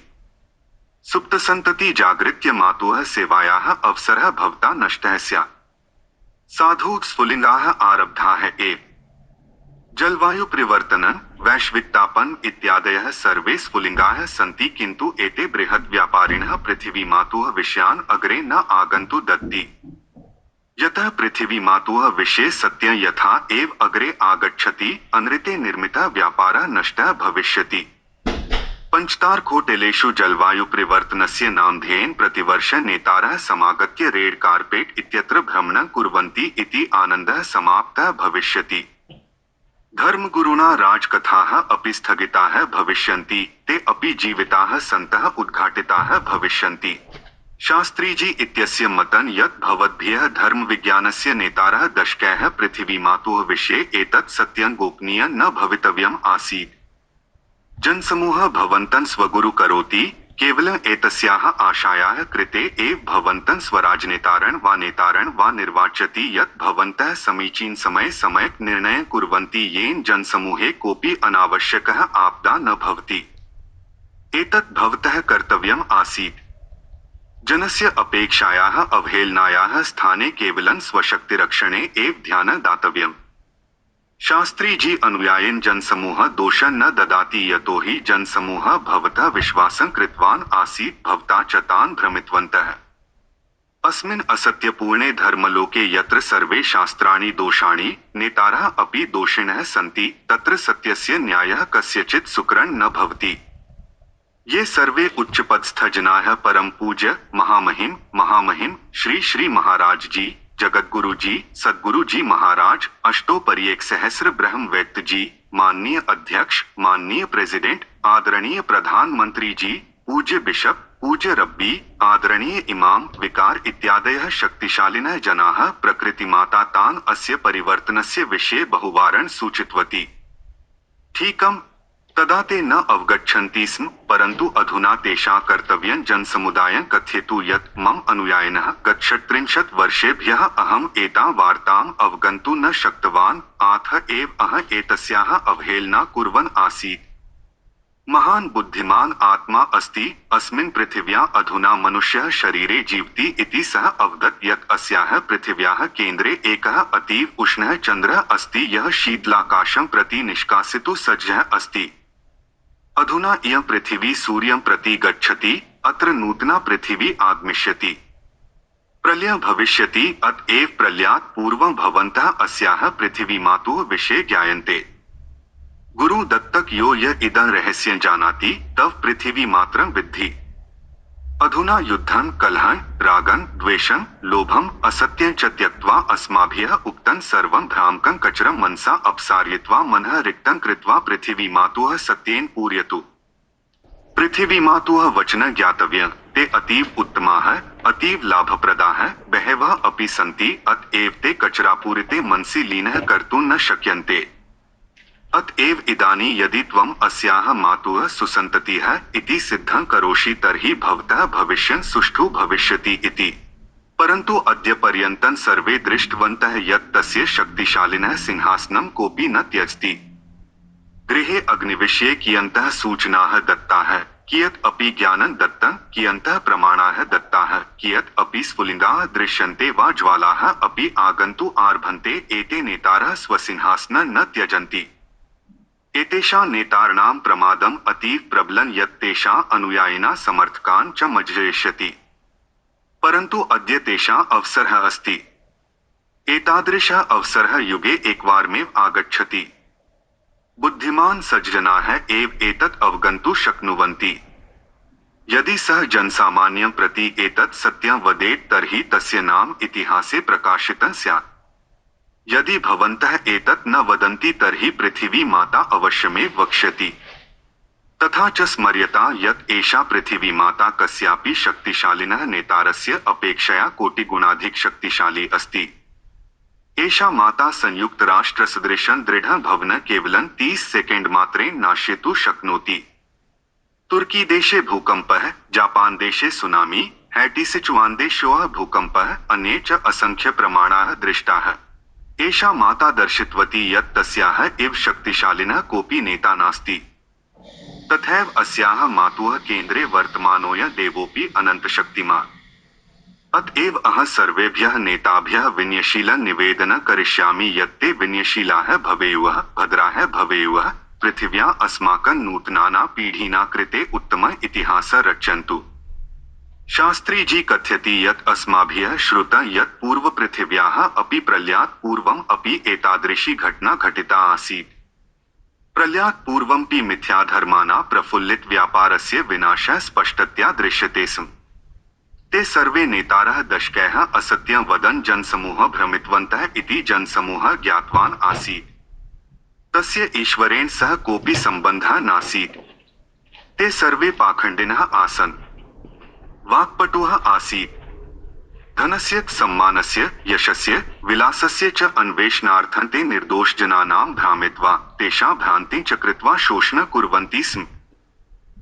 सुप्तसन्तति जागृत्य मातुः सेवायाः अवसरः भवता नष्टः स्यात्। साधु स्फुलिङ्गाः आरब्धाः एव। जलवायु परिवर्तनं, वैश्विकतापन इत्यादयः सर्वे स्फुलिङ्गाः सन्ति, किन्तु एते बृहत् व्यापारिणः पृथिवीमातुः विषयान् अग्रे न आगन्तु दत्ति। यतः पृथिवीमातुः विषये सत्यं यथा एव अग्रे आगच्छति, अनृते निर्मितः व्यापारः नष्टः भविष्यति। पञ्चतारकहोटेलेषु जलवायुपरिवर्तनस्य नामधेयेन प्रतिवर्ष नेतारः समागत्य रेड कार्पेट इत्यत्र भ्रमणं कुर्वन्ति इति आनन्दः समाप्तः भविष्यति। धर्मगुरुणा राजकथाः अपि स्थगिताः भविष्यन्ति, ते अपि जीविताः सन्तः उद्घाटिताः भविष्यन्ति। शास्त्रीजी इत्यस्य मतं यत् भवद्भ्यः धर्मविज्ञानस्य नेतारः दशकैः पृथिवीमातुः विषये एतत् सत्यं गोपनीयं न भवितव्यम् आसीत्। जनसमूहः भवन्तं स्वगुरु करोति, केवलं एतस्याः आशायाः कृते एव भवन्तं स्वराजनेतारं वा निर्वाचयति यत् भवन्तः समीचीनसमये निर्णयं कुर्वन्ति येन जनसमूहे कोऽपि अनावश्यकः आपदा न भवति। एतत् भवतः कर्तव्यम् आसीत्। जनस्य अपेक्षायाः अवहेलनायाः स्थाने केवलं स्वशक्तिरक्षणे एव ध्यानं दातव्यम्। शास्त्रीजी अनुयायिन जनसमूहः दोषं न ददाति, यतोहि जनसमूहः भवतः विश्वासं कृतवान् आसीत्, भवता च तान् भ्रमितवन्तः। अस्मिन् असत्यपूर्णे धर्मलोके यत्र सर्वे शास्त्राणि दोषाणि, नेतारः अपि दोषिणः सन्ति, तत्र सत्यस्य न्यायः कस्यचित् सुकरन् न भवति। ये सर्वे उच्चपदस्थ जनाः परम पूज्य महामहिम श्री श्री महाराज जी, जगतगुरु जी, सद्गुरु जी महाराज, अष्टोपरिएक सहस्र ब्रह्मवेत्त जी, माननीय अध्यक्ष, माननीय प्रेसिडेंट, आदरणीय प्रधानमंत्री जी, पूज्य बिशप, पूज्य रब्बी, आदरणीय इमाम, विकार इत्यादयः शक्तिशालिनः जनाः प्रकृतिमाता तान् अस्य परिवर्तनस्य विषये बहुवारं सूचितवती। ठीकम्, तदा ते न अवगच्छन्ति स्म, परन्तु अधुना तेषां कर्तव्यं जनसमुदायं कथयितु यत् मम अनुयायिनः गत 37 वर्षेभ्यः अहम् एतां वार्ताम् अवगन्तुं न शक्तवान्, अतः एव अहम् एतस्याः अवहेलना कुर्वन् आसीत्। महान् बुद्धिमान् आत्मा अस्ति, अस्मिन् पृथिव्याः अधुना मनुष्यः शरीरे जीवति इति सः अवगत यत् अस्याः पृथिव्याः केन्द्रे एकः अतीव उष्णः चन्द्रः अस्ति, यः शीतलाकाशं प्रति निष्कासितुं सज्जः अस्ति। अधुना इयं पृथिवी सूर्यं प्रति गच्छति, अत्र नूतना पृथिवी आगमिष्यति। प्रलयः भविष्यति, अत एव प्रलयात् पूर्वं भवन्तः अस्याः पृथिवीमातुः विषये ज्ञायन्ते। गुरु दत्तक यो य इदं रहस्यं जानाति, तव पृथिवीमात्रं विद्धि। अधुना युद्धं, कलहं, रागं, द्वेषं, लोभं, असत्यं च त्यक्त्वा अस्माभिः उक्तं सर्वं भ्रामकं कचरं मनसा अपसारयित्वा मनः रिक्तं कृत्वा पृथिवीमातुः सत्येन पूरयतु। पृथिवीमातुः वचनं ज्ञातव्यं, ते अतीव उत्तमाः, अतीव लाभप्रदाः, बहवः अपि सन्ति, अत एव ते कचरापूरिते मनसि लीनः कर्तुं न शक्यन्ते। अतएव इदानीं यदि त्वम् अस्याः मातुः सुसन्ततिः इति सिद्धं करोषि तर्हि भवतः भविष्यं सुष्ठु भविष्यति इति। परन्तु अद्य पर्यन्तं सर्वे दृष्टवन्तः यत् तस्य शक्तिशालिनः सिंहासनं कोऽपि न त्यजति। गृहे अग्निविषये कियन्तः सूचनाः दत्ताः, कियत् अपि ज्ञानं दत्तं, कियन्तः प्रमाणाः दत्ताः, कियत् अपि स्फुलिङ्गाः दृश्यन्ते वा ज्वालाः अपि आगन्तुम् आरभन्ते, एते नेतारः स्वसिंहासनं न त्यजन्ति। एतेषां नेतारणां प्रमादम् अतीव प्रबलं यत् तेषां अनुयायिनां समर्थकान् च मज्जयिष्यति। परन्तु अद्य तेषां अवसरः अस्ति। एतादृशः अवसरः युगे एकवारमेव आगच्छति। बुद्धिमान् सज्जनाः एव एतत् अवगन्तुं शक्नुवन्ति। यदि सः जनसामान्यं प्रति एतत् सत्यं वदेत् तर्हि तस्य नाम इतिहासे प्रकाशितं स्यात्। यदि भवन्तः एतत् न वदन्ति तर्हि पृथिवी माता अवश्यमेव वक्ष्यति। तथा च स्मर्यता यत् एषा पृथिवी माता कस्यापि शक्तिशालिनः नेतारस्य अपेक्षया कोटिगुणाधिक शक्तिशाली अस्ति। एषा माता संयुक्तराष्ट्रसदृशं दृढं भवनं केवलं 30 सेकेण्ड् मात्रेण नाशयितुं शक्नोति। तुर्की देशे भूकम्पः, जापान देशे सुनामी, हैटी सिचुआन देशोः भूकम्पः, अन्ये च असंख्य प्रमाणाः दृष्टाः। एषा माता दर्शितवती यत् तस्याः इव शक्तिशालिनः कोऽपि नेता नास्ति। तथैव अस्याः मातुः केन्द्रे वर्तमानोऽयं देवोऽपि अनन्तशक्तिमान्। अतएव सर्वेभ्यः नेताभ्यः विनयशीलं निवेदनं करिष्यामि यत् ते विनयशीलाः भवेयुः, भद्राः भवेयुः, पृथिव्या अस्माकं नूतनानां पीढीनां कृते उत्तमः इतिहासः रचयन्तु। शास्त्री जी कथयति यत् अस्माभिः श्रुतं यत् पूर्वपृथिव्याः अपि प्रलयात् पूर्वम् अपि एतादृशी घटना घटिता आसीत्। प्रलयात् पूर्वमपि मिथ्याधर्माणां प्रफुल्लितव्यापारस्य विनाशः स्पष्टतया दृश्यते स्म। ते सर्वे नेतारः दशकैः असत्यं वदन् जनसमूहः भ्रमितवन्तः इति जनसमूहः ज्ञातवान् आसीत्। तस्य ईश्वरेण सह कोऽपि सम्बन्धः नासीत्। ते सर्वे पाखण्डिनः आसन्। वाक्पटुः आसीत्। धनस्य, सम्मानस्य, यशस्य, विलासस्य च अन्वेषणार्थं ते निर्दोषजनानां भ्रामयित्वा तेषां भ्रान्तिं च कृत्वा शोषणं कुर्वन्ति स्म।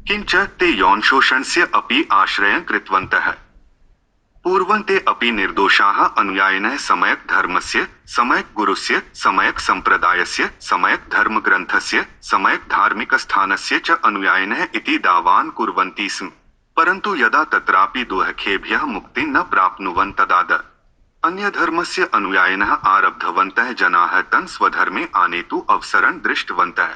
किञ्च ते यौनशोषणस्य अपि आश्रयं कृतवन्तः। पूर्वं ते अपि निर्दोषाः अनुयायिनः सम्यक् धर्मस्य, सम्यक् गुरुस्य, सम्यक् सम्प्रदायस्य, सम्यक् धर्मग्रन्थस्य, सम्यक् धार्मिकस्थानस्य च अनुयायिनः इति दावान् कुर्वन्ति स्म। परन्तु यदा तत्रापि दुःखेभ्यः मुक्तिं न प्राप्नुवन् तदा अन्यधर्मस्य अनुयायिनः आरब्धवन्तः जनाः तं स्वधर्मे आनेतुं अवसरं दृष्टवन्तः।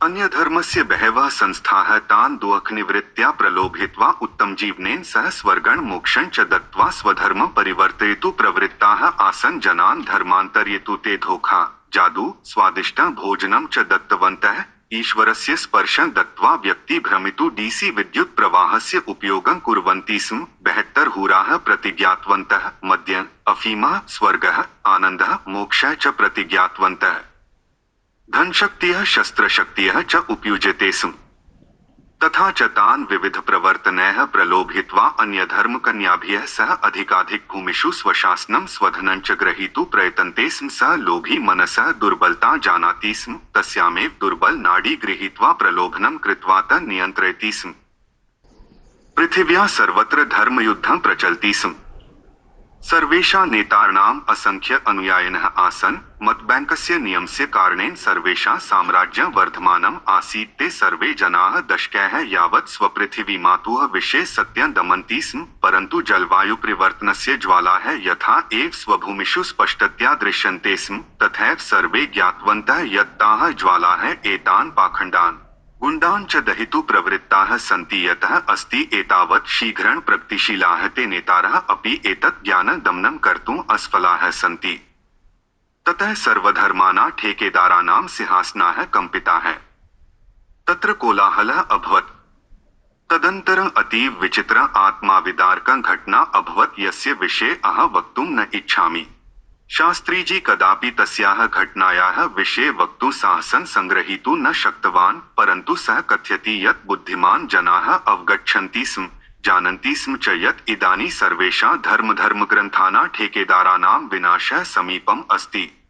अन्यधर्मस्य बहवः संस्थाः तान् दुःखनिवृत्त्या प्रलोभयित्वा उत्तमजीवनेन सह स्वर्गं मोक्षं च दत्त्वा स्वधर्मं परिवर्तयितुं प्रवृत्ताः आसन्। जनान् धर्मान्तरयितुं ते धोखा, जादू, स्वादिष्टं भोजनं च दत्तवन्तः। ईश्वरस्य स्पर्शं दत्त्वा व्यक्ति भ्रमितुं डीसी विद्युत् प्रवाहस्य उपयोगं कुर्वन्ति स्म। 72 होराः प्रतिज्ञातवन्तः। मद्यं, अफीमः, स्वर्गः, आनन्दः, मोक्षः च प्रतिज्ञातवन्तः। धनशक्तियः, शस्त्रशक्तियः च उपयुज्यते स्म। तथा च तान् विविधप्रवर्तनैः प्रलोभयित्वा अन्यधर्मकन्याभिः सह अधिकाधिक भूमिषु स्वशासनं स्वधनं च ग्रहीतुं प्रयतन्ते स्म। सः लोभी मनसः दुर्बलता जानाति स्म, तस्यामेव दुर्बल नाडी गृहीत्वा प्रलोभनं कृत्वा तं नियन्त्रयति स्म। पृथिव्याः सर्वत्र धर्मयुद्धं प्रचलति स्म। सर्वेषां नेतारणाम् असंख्य अनुयायिनः आसन्। मतबैङ्कस्य नियमस्य कारणेन सर्वेषां साम्राज्यं वर्धमानम् आसीत्। ते सर्वे जनाः दशकैः यावत् स्वपृथिवीमातुः विषये सत्यं दमन्ति स्म। परन्तु जलवायुपरिवर्तनस्य ज्वालाः यथा एव स्वभूमिषु स्पष्टतया दृश्यन्ते स्म, तथैव सर्वे ज्ञातवन्तः यत् ताः ज्वालाः एतान् पाखण्डान् गुण्डान् च दहितुं प्रवृत्ताः सन्ति। यतः अस्ति एतावत् शीघ्रं प्रगतिशीलाः ते नेतारः अपि एतत् ज्ञानं दमनं कर्तुम् असफलाः सन्ति। ततः सर्वधर्माणां ठेकेदाराणां सिंहासनाः कम्पिताः। तत्र कोलाहलः अभवत्। तदनन्तरम् अतीव विचित्र आत्माविदारकं घटना अभवत् यस्य विषये अहं वक्तुं न इच्छामि। शास्त्रीजी कदापि तस्याः घटनायाः विषये वक्तुं साहसं सङ्ग्रहीतुं न शक्तवान्, परन्तु सः कथयति यत् बुद्धिमान् जनाः अवगच्छन्ति स्म, जानन्ति स्म च यत् इदानीं सर्वेषां धर्मग्रन्थानां ठेकेदाराणां विनाशः समीपम् अस्ति।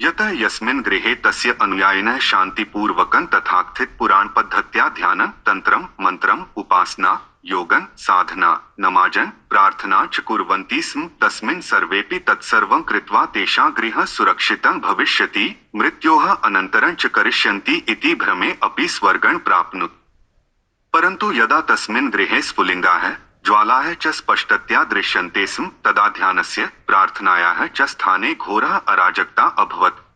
यतः यस्मिन् गृहे तस्य अनुयायिनः शान्तिपूर्वकं तथाकथित पुराणपद्धत्या ध्यानं, तन्त्रं, मन्त्रम्, उपासना, योगं, साधना, नमाजं, प्रार्थना च कुर्वन्ति स्म, तस्मिन् सर्वेपि तत्सर्वं कृत्वा तेषां गृहः सुरक्षितं भविष्यति, मृत्योः अनन्तरं च करिष्यन्ति इति भ्रमे अपि स्वर्गं प्राप्नुत्। परन्तु यदा तस्मिन् गृहे स्फुलिङ्गाः, ज्वालाः च स्पष्टतया दृश्यन्ते स्म, तदा ध्यानस्य, प्रार्थनायाः च स्थाने घोरः अराजकता अभवत्।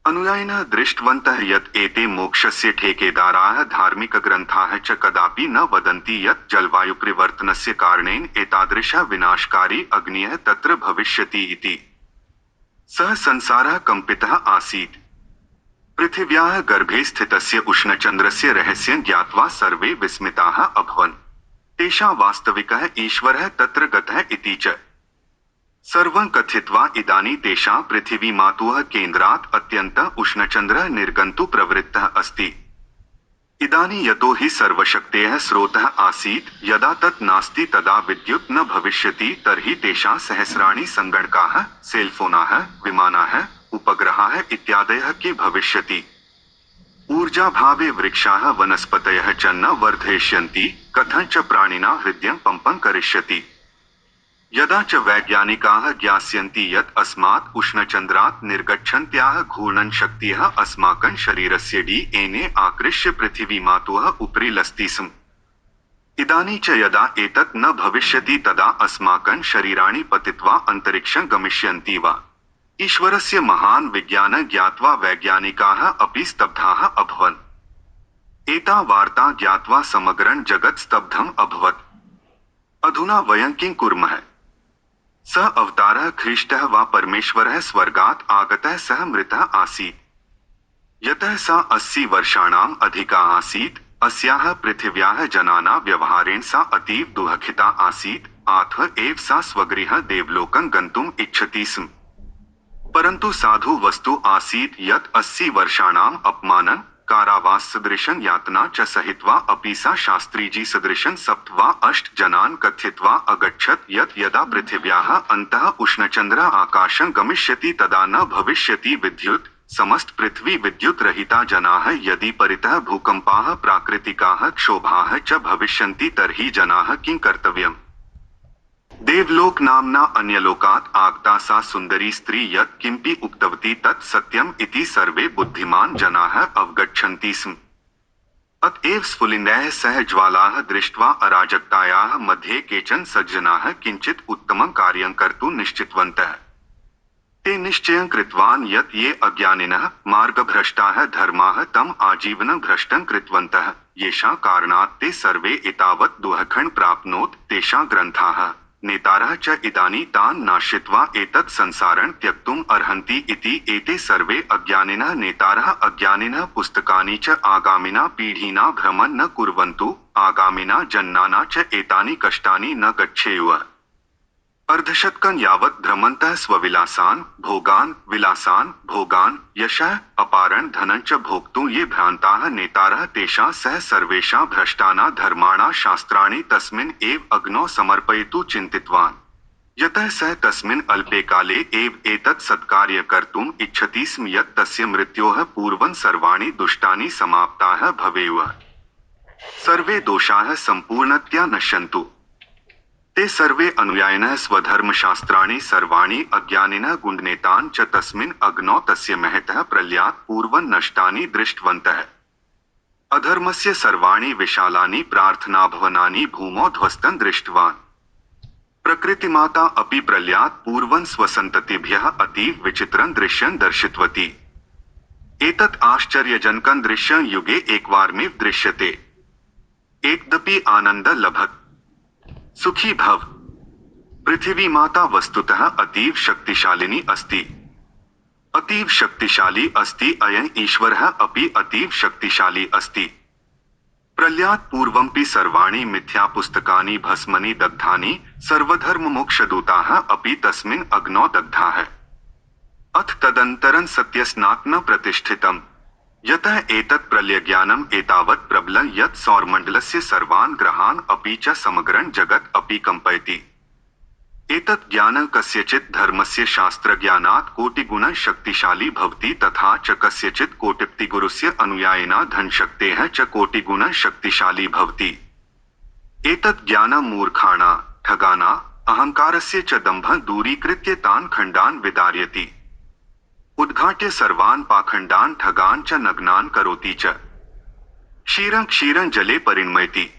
अनुयायिनः दृष्टवन्तः यत् एते मोक्षस्य ठेकेदाराः धार्मिकग्रन्थाः च कदापि न वदन्ति यत् जलवायुपरिवर्तनस्य कारणेन एतादृशः विनाशकारी अग्निः तत्र भविष्यति इति। सः संसारः कम्पितः आसीत्। पृथिव्याः गर्भे स्थितस्य उष्णचन्द्रस्य रहस्यं ज्ञात्वा सर्वे विस्मिताः अभवन्। तेषां वास्तविकः ईश्वरः तत्र गतः इति च सर्वं कथित्वा इदानीं तेषां पृथिवीमातुः केन्द्रात् अत्यन्तः उष्णचन्द्रः निर्गन्तुं प्रवृत्तः अस्ति। इदानीं यतो हि सर्वशक्तेः स्रोतः आसीत्, यदा तत् नास्ति तदा विद्युत् न भविष्यति, तर्हि तेषां सहस्राणि सङ्गणकाः, सेल्फोनाः, विमानाः, उपग्रहाः इत्यादयः के भविष्यति। ऊर्जाभावे वृक्षाः वनस्पतयः च न वर्धयिष्यन्ति, कथं च प्राणिनां हृदयं पम्पं करिष्यति। यदा च वैज्ञानिकाः ज्ञास्यन्ति यत् अस्मात् उष्णचन्द्रात् निर्गच्छन्त्याः घूर्णनशक्तिः अस्माकं शरीरस्य DNA आकृष्य पृथिवीमातुः उपरि लसति स्म। इदानी च यदा एतत् न भविष्यति तदा अस्माकं शरीराणि पतित्वा अन्तरिक्षं गमिष्यन्ति वा। ईश्वरस्य महान् विज्ञानं ज्ञात्वा वैज्ञानिकाः अपि स्तब्धाः अभवन्। एता वार्ता ज्ञात्वा समग्रं जगत् स्तब्धम् अभवत्। अधुना वयं किं कुर्मः? सः अवतारः ख्रीष्टः वा परमेश्वरः स्वर्गात् आगतः सः मृतः आसीत्। यतः सा 80 वर्षाणाम् अधिका आसीत्, अस्याः पृथिव्याः जनानां व्यवहारेण सा अतीव दुःखिता आसीत्, अतः एव सा स्वगृहं देवलोकं गन्तुम् इच्छति स्म। परन्तु साधु वस्तु आसीत् यत् 80 वर्षाणाम् अपमानं, कारावाससदृशं यातना च सहित्वा अपि सा शास्त्रीजी सदृशं 7 वा 8 जनान् कथयित्वा अगच्छत् यत् यदा पृथिव्याः अन्तः उष्णचन्द्रः आकाशं गमिष्यति तदा न भविष्यति विद्युत्। समस्त पृथ्वी विद्युत् रहिता जनाः यदि परितः भूकम्पाः प्राकृतिकाः क्षोभाः च भविष्यन्ति तर्हि जनाः किं कर्तव्यम्? देवलोक नाम्ना अन्यलोकात् आगता सा सुन्दरी स्त्री यत् किमपि उक्तवती तत् सत्यम् इति सर्वे बुद्धिमान् जनाः अवगच्छन्ति स्म। अतएव स्फुलिङ्गैः सह ज्वालाः दृष्ट्वा अराजकतायाः मध्ये केचन सज्जनाः किञ्चित् उत्तमं कार्यं कर्तुं निश्चितवन्तः। ते निश्चयं कृतवान् यत् ये अज्ञानिनः मार्गभ्रष्टाः धर्माः तम् आजीवनं भ्रष्टं कृतवन्तः, येषां कारणात् ते सर्वे एतावत् दुःखं प्राप्नोत्, तेषां ग्रन्थाः नेतारः च इदानीं तान् नाशयित्वा एतत् संसारं त्यक्तुम् अर्हन्ति इति। एते सर्वे अज्ञानिनः नेतारः अज्ञानिनः पुस्तकानि च आगामिना पीढीना भ्रमं न कुर्वन्तु, आगामिना जन्मना च एतानि कष्टानि न गच्छेयुः। अर्धशतकं यावत् भ्रमन्तः स्वविलासान् भोगान् यशः अपारं धनं च भोक्तुं ये भ्रान्ताः नेतारः तेषां सह सर्वेषां भ्रष्टानां धर्माणां शास्त्राणि तस्मिन् एव अग्नौ समर्पयितुं चिन्तितवान्। यतः सः तस्मिन् अल्पे काले एव एतत् सत्कार्यं कर्तुम् इच्छति स्म यत् तस्य मृत्योः पूर्वं सर्वाणि दुष्टानि समाप्ताः भवेयुः। सर्वे दोषाः सम्पूर्णतया नश्यन्तु। ते सर्वे अनुयायिनः स्वधर्मशास्त्राणि सर्वाणि अज्ञानिनः गुण्डनेतान् च तस्मिन् अग्नौ तस्य महतः प्रलयात् पूर्वं नष्टानि दृष्टवन्तः। अधर्मस्य सर्वाणि विशालानि प्रार्थनाभवनानि भूमौ ध्वस्तं दृष्टवान्। प्रकृतिमाता अपि प्रलयात् पूर्वं स्वसन्ततिभ्यः अतीव विचित्रं दृश्यं दर्शितवती। एतत् आश्चर्यजनकं दृश्यं युगे एकवारमेव दृश्यते। एकदपि आनन्द लभत। सुखी भव। पृथिवी माता वस्तुतः अतीव शक्तिशालिनी अस्ति। अतीव शक्तिशाली अस्ति अयं ईश्वरः अपि अतीव शक्तिशाली अस्ति। प्रलयात् पूर्वमपि सर्वाणि मिथ्यापुस्तकानि भस्मनि दग्धानि, सर्वधर्ममोक्षदूताः अपि तस्मिन् अग्नौ दग्धाः। अथ तदन्तरं सत्यस्नात् न प्रतिष्ठितम्। यतः एतत् प्रलयज्ञानम् एतावत् प्रबलं यत् सौरमण्डलस्य सर्वान् ग्रहान् अपि च समग्रं जगत् अपि कम्पयति। एतत् ज्ञानं कस्यचित् धर्मस्य शास्त्रज्ञानात् कोटिगुणं शक्तिशाली भवति तथा च कस्यचित् कोटिपतिगुरुस्य अनुयायिना धनशक्तेः च कोटिगुणं शक्तिशाली भवति। एतत् ज्ञानं मूर्खाणां, ठगानां, अहङ्कारस्य च दम्भं दूरीकृत्य तान् खण्डान् विदारयति। उद्घाट्य सर्वान् पाखण्डान् ठगान् च नग्नान् करोति च। क्षीरं क्षीरं जले परिणमयति।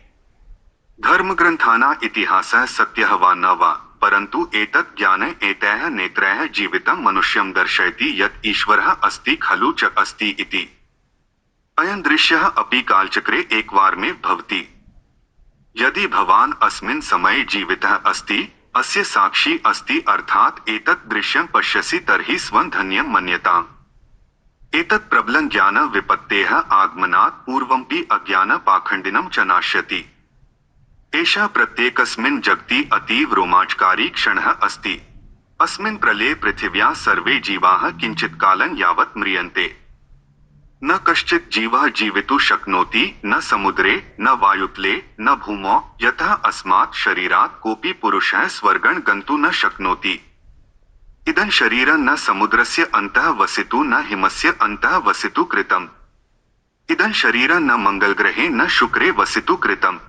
धर्मग्रन्थानां इतिहासः सत्यः वा न वा, परन्तु एतत् ज्ञानं एतैः नेत्रैः जीवितं मनुष्यं दर्शयति यत् ईश्वरः अस्ति खलु च अस्ति इति। अयं दृश्यः अपि कालचक्रे एकवारमेव भवति। यदि भवान् अस्मिन् समये जीवितः अस्ति, अस्य साक्षी अस्ति अर्थात् एतत् दृश्यं पश्यसि तर्हि स्वं धन्यं मन्यताम्। एतत् प्रबलं ज्ञानं विपत्तेः आगमनात् पूर्वमपि अज्ञानपाखण्डिनं च नाशयति। एषः प्रत्येकस्मिन् जगति अतीव रोमाञ्चकारी क्षणः अस्ति। अस्मिन् प्रलये पृथिव्याः सर्वे जीवाः किञ्चित्कालं यावत् म्रियन्ते। न कश्चित् जीवः जीवितुं शक्नोति, न समुद्रे, न वायुतले, न भूमौ, यतः अस्मात् शरीरात् कोऽपि पुरुषः स्वर्गं गन्तुं न शक्नोति। इदं शरीरं न समुद्रस्य अन्तः वसितुं न हिमस्य अन्तः वसितुं कृतम्। इदं शरीरं न मङ्गलग्रहे न शुक्रे वसितुं कृतम्।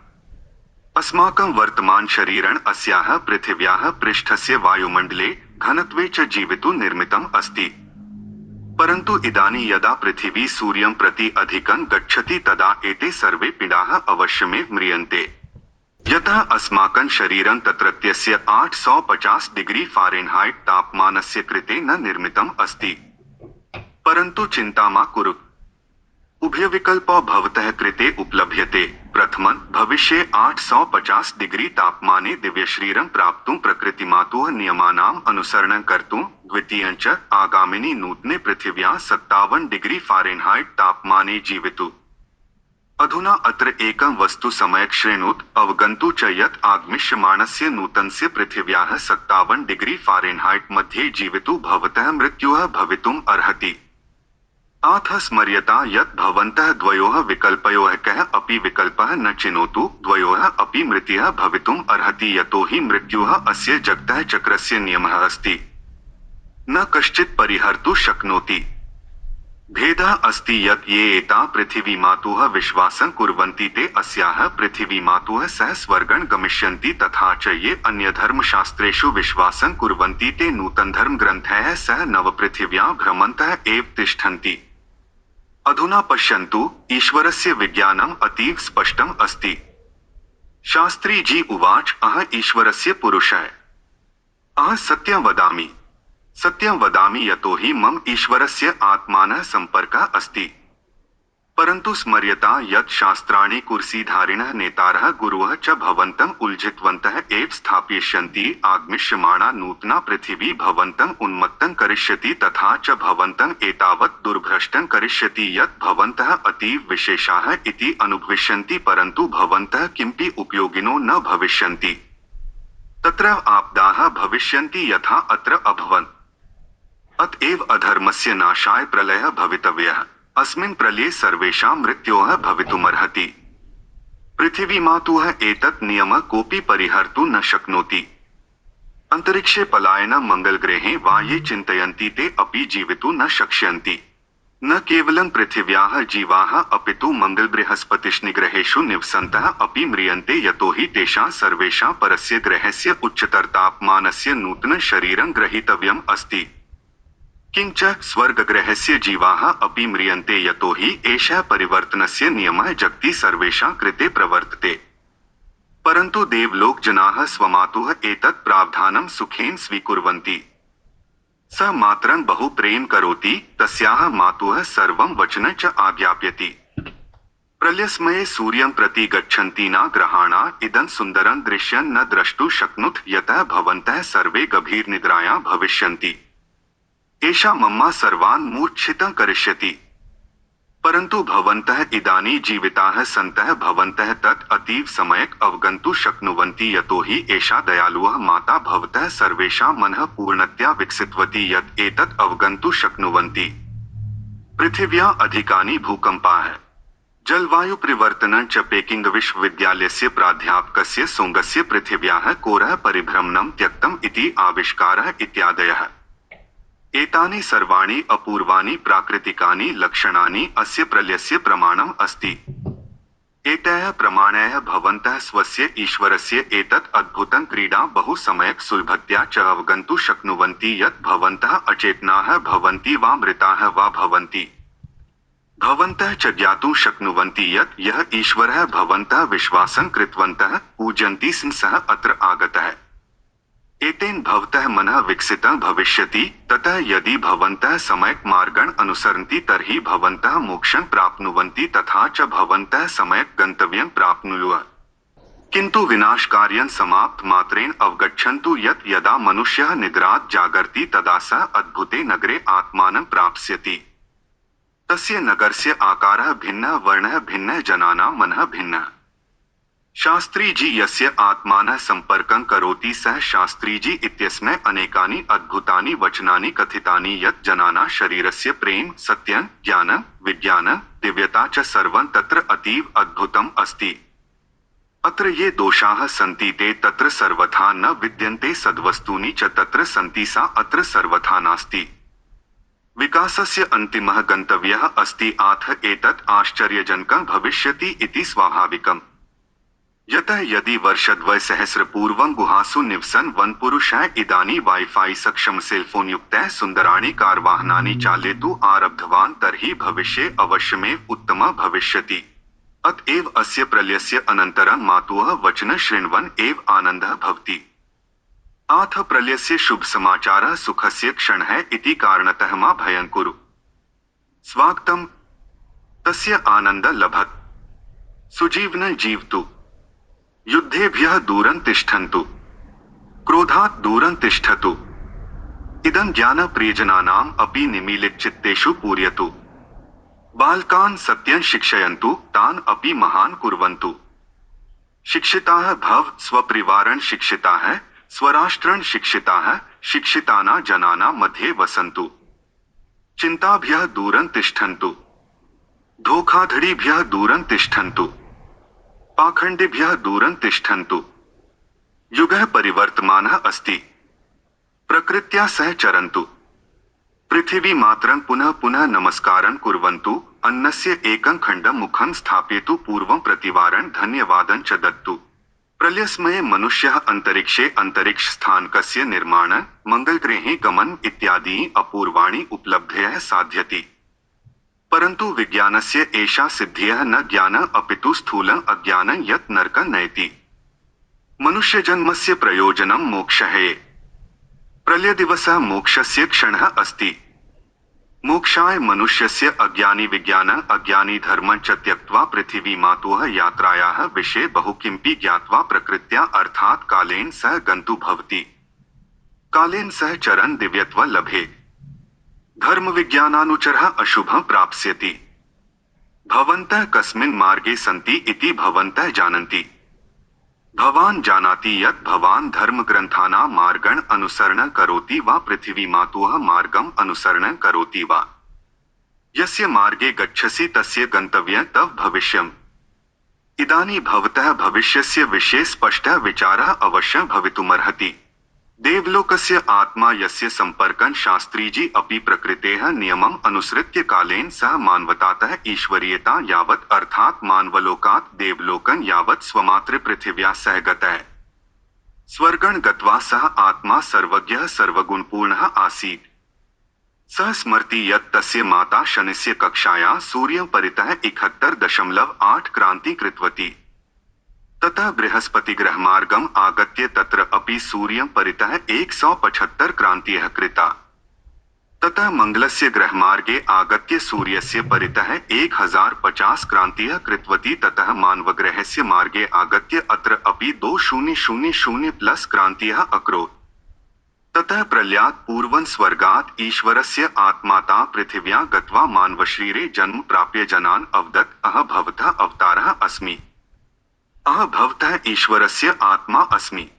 अस्माकं वर्तमान शरीरम् अस्याः पृथिव्याः पृष्ठस्य वायुमण्डले घनत्वे च जीवितुं निर्मितम् अस्ति। परन्तु इदानीं यदा पृथिवी सूर्यं प्रति अधिकं गच्छति तदा एते सर्वे पिण्डाः अवश्यमेव म्रियन्ते। यतः अस्माकं शरीरं तत्रत्यस्य 850 डिग्री फारेनहाइट तापमानस्य कृते न निर्मितम् अस्ति। परन्तु चिन्ता मा कुरु। उभयविकल्पौ भवतः कृते उपलभ्यते। प्रथमं, भविष्ये 850 डिग्री तापमाने दिव्यशरीरं प्राप्तुं प्रकृतिमातुः नियमानाम् अनुसरणं कर्तुं। द्वितीयं च, आगामिनि नूतने पृथिव्याः 57 डिग्री फारेनहाइट तापमाने जीवितुम्। अधुना अत्र एकं वस्तु सम्यक् शृणुत अवगन्तु च यत् आगमिष्यमाणस्य नूतनस्य पृथिव्याः 57 डिग्री फारेनहाइट मध्ये जीवितुं भवतः मृत्युः भवितुम् अर्हति। अथ स्मर्यता यत् भवन्तः द्वयोः विकल्पयोः कः अपि विकल्पः न चिनोतु, द्वयोः अपि मृत्युः भवितुम् अर्हति, यतोहि मृत्युः अस्य जगतः चक्रस्य नियमः अस्ति। न कश्चित् परिहर्तुं शक्नोति। भेदः अस्ति यत् ये एतां पृथिवीमातुः विश्वासं कुर्वन्ति ते अस्याः पृथिवीमातुः सह स्वर्गं गमिष्यन्ति, तथा च ये अन्यधर्मशास्त्रेषु विश्वासं कुर्वन्ति ते नूतनधर्मग्रन्थैः सह नवपृथिव्यां भ्रमन्तः एव तिष्ठन्ति। अधुना पश्यन्तु, ईश्वरस्य विज्ञानम् अतीव स्पष्टम् अस्ति। शास्त्री जी उवाच, अहम् ईश्वरस्य पुरुषः। अहं सत्यं वदामि। सत्यं वदामि यतोहि मम ईश्वरस्य आत्मानः सम्पर्कः अस्ति। परन्तु स्मर्यता यत् शास्त्राणि कुर्सीधारिणः नेतारः गुरुवः च भवन्तम् उल्झितवन्तः एव स्थापयिष्यन्ति। आगमिष्यमाणा नूतना पृथिवी भवन्तम् उन्मत्तं करिष्यति, तथा च भवन्तम् एतावत् दुर्भ्रष्टं करिष्यति यत् भवन्तः अतीव विशेषाः इति अनुभविष्यन्ति, परन्तु भवन्तः किमपि उपयोगिनो न भविष्यन्ति। तत्र आपदाः भविष्यन्ति यथा अत्र अभवन्। अतएव अधर्मस्य नाशाय प्रलयः भवितव्यः। अस्मिन् प्रलये सर्वेषां मृत्योः भवितुमर्हति। पृथिवीमातुः एतत् नियमः कोऽपि परिहर्तुं न शक्नोति। अन्तरिक्षे पलायनं मङ्गलग्रहे वा ये चिन्तयन्ति ते अपि जीवितुं न शक्ष्यन्ति। न केवलं पृथिव्याः जीवाः अपितु मङ्गलबृहस्पतिशनिग्रहेषु निवसन्तः अपि म्रियन्ते, यतोहि तेषां सर्वेषां परस्य ग्रहस्य उच्चतरतापमानस्य नूतनं शरीरं ग्रहीतव्यम् अस्ति। किञ्च स्वर्गग्रहस्य जीवाः अपि म्रियन्ते, यतोहि एषः परिवर्तनस्य नियमः जगति सर्वेषां कृते प्रवर्तते। परन्तु देवलोकजनाः स्वमातुः एतत् प्रावधानं सुखेन स्वीकुर्वन्ति। स मातरं बहु प्रेम करोति, तस्याः मातुः सर्वं वचनं च आज्ञापयति। प्रलयसमये सूर्यं प्रति गच्छन्तीना ग्रहाणा इदं सुन्दरं दृश्यं न द्रष्टुं शक्नुः, यतः भवन्तः सर्वे गभीरनिद्रायां भविष्यन्ति। एषा मम्मा सर्वान् मूर्छितं करिष्यति। परन्तु भवन्तः इदानीं जीविताः सन्तः भवन्तः तत् अतीव सम्यक् अवगन्तुं शक्नुवन्ति, यतोहि एषा दयालुः माता भवतः सर्वेषां मनः पूर्णतया विकसितवती यत् एतत् अवगन्तुं शक्नुवन्ति। पृथिव्यां अधिकानि भूकम्पाः। जलवायुपरिवर्तनं च पेकिंग विश्वविद्यालयस्य प्राध्यापकस्य सोङ्गस्य पृथिव्याः कोरः परिभ्रमणं त्यक्तम् इति आविष्कारः इत्यादयः। एतानि सर्वाणि अपूर्वानि प्राकृतिकानि लक्षणानि अस्य प्रलयस्य प्रमाणम् अस्ति। एतैः प्रमाणैः भवन्तः स्वस्य ईश्वरस्य एतत् अद्भुतं क्रीडां बहु सम्यक् सुलभतया च अवगन्तुं शक्नुवन्ति यत् भवन्तः अचेतनाः भवन्ति वा मृताः वा भवन्ति। भवन्तः च ज्ञातुं शक्नुवन्ति यत् यः ईश्वरः भवन्तः विश्वासं कृतवन्तः पूजन्ति स्म सः अत्र आगतः। एतेन भवतः मनः विकसितं भविष्यति। ततः यदि भवन्तः सम्यक् मार्गं अनुसरन्ति तर्हि भवन्तः मोक्षं प्राप्नुवन्ति, तथा च भवन्तः सम्यक् गन्तव्यं प्राप्नुयुः। किन्तु विनाशकार्यं समाप्त मात्रेण अवगच्छन्तु यत् यदा मनुष्यः निद्रात् जागर्ति तदा सः अद्भुते नगरे आत्मानं प्राप्स्यति। तस्य नगरस्य आकारः भिन्नः, वर्णः भिन्नः, जनानां मनः भिन्नः। शास्त्री जी यस्य आत्मानः सम्पर्कं करोति सः शास्त्री जी इत्यस्मै अनेकानि अद्भुतानि वचनानि कथितानि यत् जनानां शरीरस्य प्रेम, सत्यं, ज्ञानं, विज्ञानं, दिव्यता च सर्वं तत्र अतीव अद्भुतम् अस्ति। अत्र ये दोषाः सन्ति ते तत्र सर्वथा न विद्यन्ते, सद्वस्तूनि च तत्र सन्ति सा अत्र सर्वथा नास्ति। विकासस्य अन्तिमः गन्तव्यः अस्ति, अथ एतत् आश्चर्यजनकं भविष्यति इति स्वाभाविकम्। यतः यदि वर्षद्वयसहस्रपूर्वं गुहासु निवसन् वनपुरुषः इदानीं वाईफाई सक्षम सेल्फोन युक्तः सुन्दराणि कारवाहनानि चालयितुम् आरब्धवान् तर्हि भविष्ये अवश्यमेव उत्तमः भविष्यति। अतएव अस्य प्रलयस्य अनन्तरं मातुः वचनं शृण्वन् एव आनन्दः भवति। आथ प्रलयस्य शुभसमाचारः सुखस्य क्षणः इति कारणतः मा भयं कुरु। स्वागतं तस्य आनन्द लभत। सुजीवनं जीवतु। युद्धेभ्यः दूरं तिष्ठन्तु। क्रोधात् दूरं तिष्ठतु। इदं ज्ञानं प्रियजनानाम् अपि निमीलितचित्तेषु पूरयतु। बालकान् सत्यं शिक्षयन्तु, तान् अपि महान् कुर्वन्तु। शिक्षिताः भव, स्वपरिवारं शिक्षिताः, स्वराष्ट्रं शिक्षिताः, शिक्षितानां जनानां मध्ये वसन्तु। चिन्ताभ्यः दूरं तिष्ठन्तु। धोखाधड़ीभ्यः दूरं तिष्ठन्तु। पाखण्डिभ्यः दूरं तिष्ठन्तु। युगः परिवर्तमानः अस्ति। प्रकृत्या सह चरन्तु। पृथिवी मात्रं पुनः पुनः नमस्कारं कुर्वन्तु। अन्नस्य एकं खण्डं मुखं स्थापयतु। पूर्वं प्रतिवारं धन्यवादं च दत्तु। प्रलयसमये मनुष्यः अन्तरिक्षे अन्तरिक्षस्थानकस्य निर्माणं, मङ्गलग्रहे गमनम् इत्यादीनि अपूर्वाणि उपलब्धयः साध्यति। परन्तु विज्ञानस्य एषा सिद्धिः न ज्ञानम् अपितु स्थूलम् अज्ञानं यत् नरकं नयति। मनुष्यजन्मस्य प्रयोजनं मोक्षः। प्रलयदिवसः मोक्षस्य क्षणः अस्ति। मोक्षाय मनुष्यस्य अज्ञानी विज्ञानम् अज्ञानी धर्मं च त्यक्त्वा पृथिवी मातुः यात्रायाः विषये बहुकिमपि ज्ञात्वा प्रकृत्या अर्थात् कालेन सह गन्तु भवति। कालेन सह चरन् दिव्यत्वं लभेत्। धर्मविज्ञानानुचरः अशुभं प्राप्स्यति। भवन्तः कस्मिन् मार्गे सन्ति इति भवन्तः जानन्ति। भवान् जानाति यत् भवान् धर्मग्रन्थानां मार्गम् अनुसरणं करोति वा पृथिवी मातुः मार्गम् अनुसरणं करोति वा। यस्य मार्गे गच्छसि तस्य गन्तव्यं तव भविष्यम्। इदानीं भवतः भविष्यस्य विषये स्पष्टः विचारः अवश्यं भवितुमर्हति। देवलोकस्य आत्मा यस्य सम्पर्कं शास्त्रीजी अपि प्रकृतेः नियमम् अनुसृत्य कालेन सह मानवतातः ईश्वरीयता यावत् अर्थात् मानवलोकात् देवलोकं यावत् स्वमातृपृथिव्या सह गतः। स्वर्गं गत्वा सः आत्मा सर्वज्ञः सर्वगुणपूर्णः आसीत्। सः स्मरति यत् तस्य माता शनिस्य कक्षायां सूर्यं परितः 71.8 क्रान्ति कृतवती। ततः बृहस्पतिग्रहमार्गम् आगत्य तत्र अपि सूर्यं परितः 175 क्रान्तियः कृता। ततः मंगलस्य ग्रहमार्गे आगत्य सूर्यस्य परितः 1050 क्रान्तियः कृतवती। ततः मानवग्रहस्य मार्गे आगत्य अत्र अपि 2000+ क्रान्तियः अकरोत्। ततः प्रलयात् पूर्वं स्वर्गात् ईश्वरस्य आत्माता पृथिव्यां गत्वा मानवशरीरे जन्म प्राप्य जनान् अवदत्, अहं भवतः अवतारः अस्मि। अहं भवतः ईश्वरस्य आत्मा अस्मि।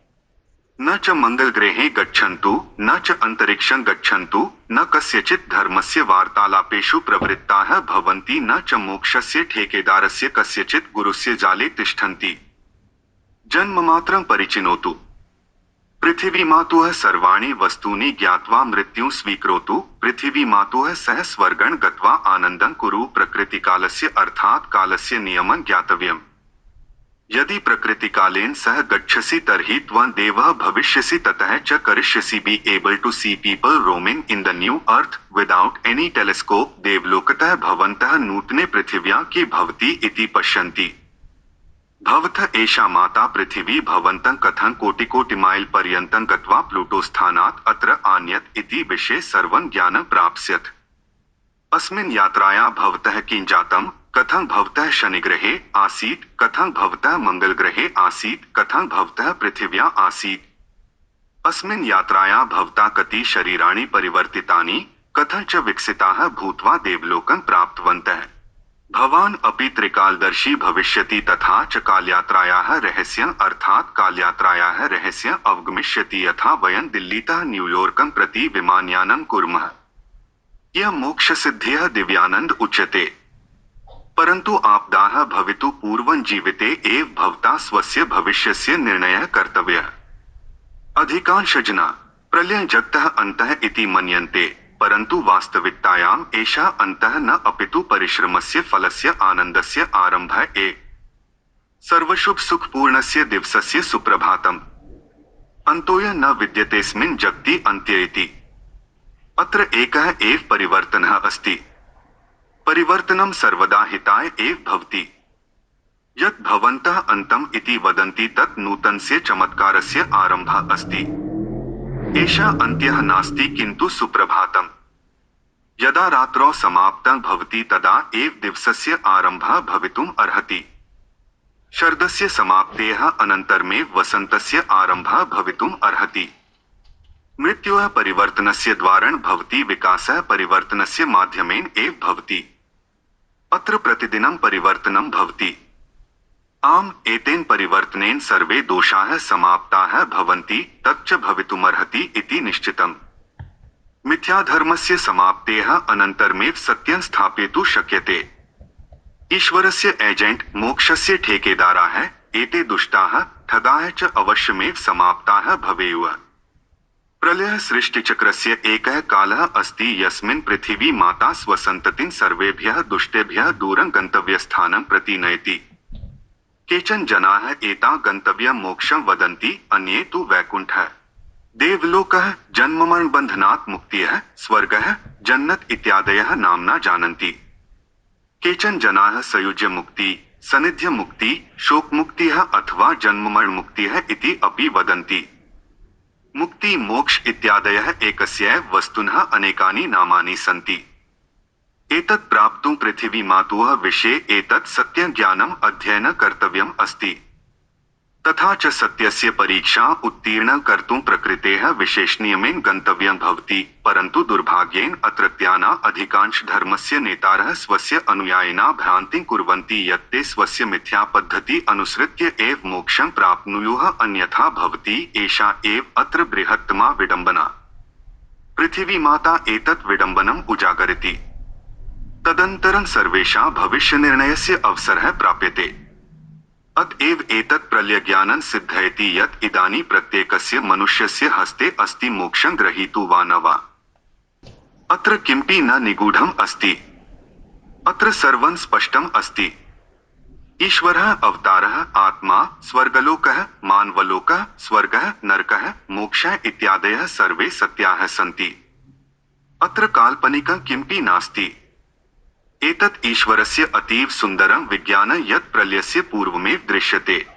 न च मंगलग्रहे गच्छन्तु, न च अंतरिक्षं गच्छन्तु, न कस्यचित् धर्मस्य वार्तालापेषु प्रवृत्ताः भवन्ति, न च मोक्षस्य ठेकेदारस्य कस्यचित् गुरुस्य जाले तिष्ठन्ति। जन्ममात्रं परिचिनोतु। पृथिवी मातुः सर्वाणि वस्तूनि ज्ञात्वा मृत्युं स्वीकरोतु। पृथिवी मातुः सह स्वर्गं गत्वा आनन्दं कुरु। प्रकृतिकालस्य अर्थात् कालस्य नियमं ज्ञातव्यम्। यदि प्रकृतिकालेन सह गच्छसि तर्हि त्वं देवः भविष्यसि। ततः च करिष्यसि be able to see people roaming in the new earth without any telescope. देवलोकतः भवन्तः नूतने पृथिव्यां के भवति इति पश्यन्ति। भवतः एषा माता पृथिवी भवन्तं कथं कोटिकोटिमाइल पर्यन्तं गत्वा प्लूटो स्थानात् अत्र आन्यत् इति विषये सर्वं ज्ञानं प्राप्स्यत्। अस्मिन् यात्रायां भवतः किं जातं, कथं भवतः शनिग्रहे आसीत्, कथं भवतः मंगलग्रहे आसीत्, कथं भवतः पृथिव्यां आसीत्। अस्मिन् यात्रायां भवता कति शरीराणि परिवर्तितानि, कथं च विकसिताः भूत्वा देवलोकं प्राप्तवन्तः। भवान् अपि त्रिकालदर्शी भविष्यति। तथा च कालयात्रायाः रहस्यम् अर्थात् कालयात्रायाः रहस्यम् अवगमिष्यति। यथा वयं दिल्लीतः न्यूयॉर्कं प्रति विमानयानं कुर्मः। यह मोक्षसिद्धिः दिव्यानंद उच्यते। परन्तु आपदाः भवितुः पूर्वं जीविते एव भवता स्वस्य भविष्यस्य निर्णयः कर्तव्यः। अधिकांशजनाः प्रलयं जगतः अन्तः इति मन्यन्ते, परन्तु वास्तविकतायाम् एषः अन्तः न अपितु परिश्रमस्य फलस्य आनन्दस्य आरम्भः एव। सर्वशुभ सुखपूर्णस्य दिवसस्य सुप्रभातम्। अन्तोऽयं न विद्यतेऽस्मिन् जगति अन्त्यः इति। अत्र एकः एव परिवर्तनः अस्ति। परिवर्तनं सर्वदा हिताय एव भवति। यत् भवन्तः अन्तम् इति वदन्ति तत् नूतनस्य चमत्कारस्य आरम्भः अस्ति। एषः अन्त्यः नास्ति किन्तु सुप्रभातम्। यदा रात्रौ समाप्तं भवति तदा एव दिवसस्य आरम्भः भवितुम् अर्हति। शरदस्य समाप्तेः अनन्तरमेव वसन्तस्य आरम्भः भवितुम् अर्हति। मृत्योः परिवर्तनस्य द्वारेण भवति, विकासः परिवर्तनस्य माध्यमेन एव भवति। अत्र प्रतिदिनं परिवर्तनं भवति। आम्, एतेन परिवर्तनेन सर्वे दोषाः समाप्ताः भवन्ति, तच्च भवितुमर्हति इति निश्चितम्। मिथ्याधर्मस्य समाप्तेः अनन्तरमेव सत्यं स्थापयितुं शक्यते। ईश्वरस्य एजेंट, मोक्षस्य ठेकेदाराः, एते दुष्टाः, ठगाः च अवश्यमेव समाप्ताः भवेयुः। प्रलयः सृष्टिचक्रस्य एकः कालः अस्ति यस्मिन् पृथिवी माता स्वसन्ततिं सर्वेभ्यः दुष्टेभ्यः दूरं गन्तव्यस्थानं प्रति नयति। केचन जनाः एता गन्तव्यं मोक्षं वदन्ति, अन्ये तु वैकुण्ठः, देवलोकः, जन्ममरणबन्धनात् मुक्तिः, स्वर्गः, जन्नत इत्यादयः नाम्ना जानन्ति। केचन जनाः संयुज्य मुक्ति, सनिध्य मुक्ति, शोक मुक्तिः अथवा जन्ममरण मुक्तिः इति अपि वदन्ति। मुक्ति, मोक्ष इत्यादयः एकस्यैव वस्तुनः अनेकानि नामानि सन्ति। एतत् प्राप्तुं पृथिवीमातुः विषये एतत् सत्यज्ञानम् अध्ययनं कर्तव्यम् अस्ति। तथा च सत्यस्य परीक्षा उत्तीर्णं कर्तुं प्रकृतेः विशेषनियमेन गन्तव्यं भवति, परन्तु दुर्भाग्येन अत्रत्यानां अधिकांशधर्मस्य नेतारः स्वस्य अनुयायिनां भ्रान्तिं कुर्वन्ति यत् ते स्वस्य मिथ्यापद्धति अनुसृत्य एव मोक्षं प्राप्नुयुः, अन्यथा भवति। एषा एव अत्र बृहत्तमा विडम्बना। पृथिवीमाता एतत् विडम्बनम् उजागरति। तदनन्तरं सर्वेषां भविष्यनिर्णयस्य अवसरः प्राप्यते। अतएव एतत् प्रलयज्ञानं सिद्धयति यत् इदानीं प्रत्येकस्य मनुष्यस्य हस्ते अस्ति मोक्षं ग्रहीतुं वा न वा। अत्र किमपि न निगूढम् अस्ति। अत्र सर्वं स्पष्टम् अस्ति। ईश्वरः, अवतारः, आत्मा, स्वर्गलोकः, मानवलोकः, स्वर्गः, नरकः, मोक्षः इत्यादयः सर्वे सत्याः सन्ति। अत्र काल्पनिकं किमपि नास्ति। एतत् ईश्वरस्य अतीव सुन्दरं विज्ञानं यत् प्रलयस्य पूर्वमेव दृश्यते।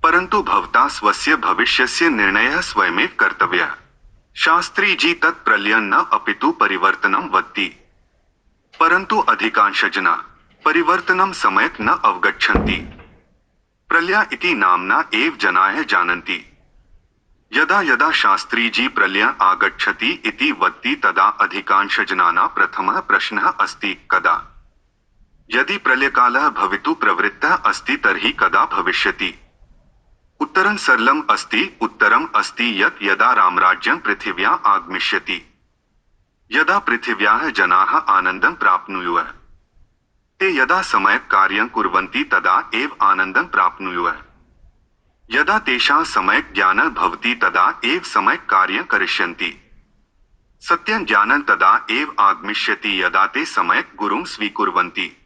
परन्तु भवता स्वस्य भविष्यस्य निर्णयः स्वयमेव कर्तव्यः। शास्त्री जी तत् प्रलयं न अपितु परिवर्तनं वदति। परन्तु अधिकांशजनाः परिवर्तनं सम्यक् न अवगच्छन्ति। प्रलय इति नाम्ना एव जनाः जानन्ति। यदा यदा शास्त्री जी प्रलयः आगच्छति इति वदति तदा अधिकांशजनानां प्रथमः प्रश्नः अस्ति, कदा? यदि प्रलयकालः भवितुं प्रवृत्तः अस्ति तर्हि कदा भविष्यति? उत्तरं सरलम् अस्ति। उत्तरम् अस्ति यत् यदा रामराज्यं पृथिव्याम् आगमिष्यति। यदा पृथिव्याः जनाः आनन्दं प्राप्नुयुः। ते यदा सम्यक् कार्यं कुर्वन्ति तदा एव आनन्दं प्राप्नुयुः। यदा तेषां सम्यक् ज्ञानं भवति तदा एव सम्यक् कार्यं करिष्यन्ति। सत्यं ज्ञानं तदा एव आगमिष्यति यदा ते सम्यक् गुरुं स्वीकुर्वन्ति।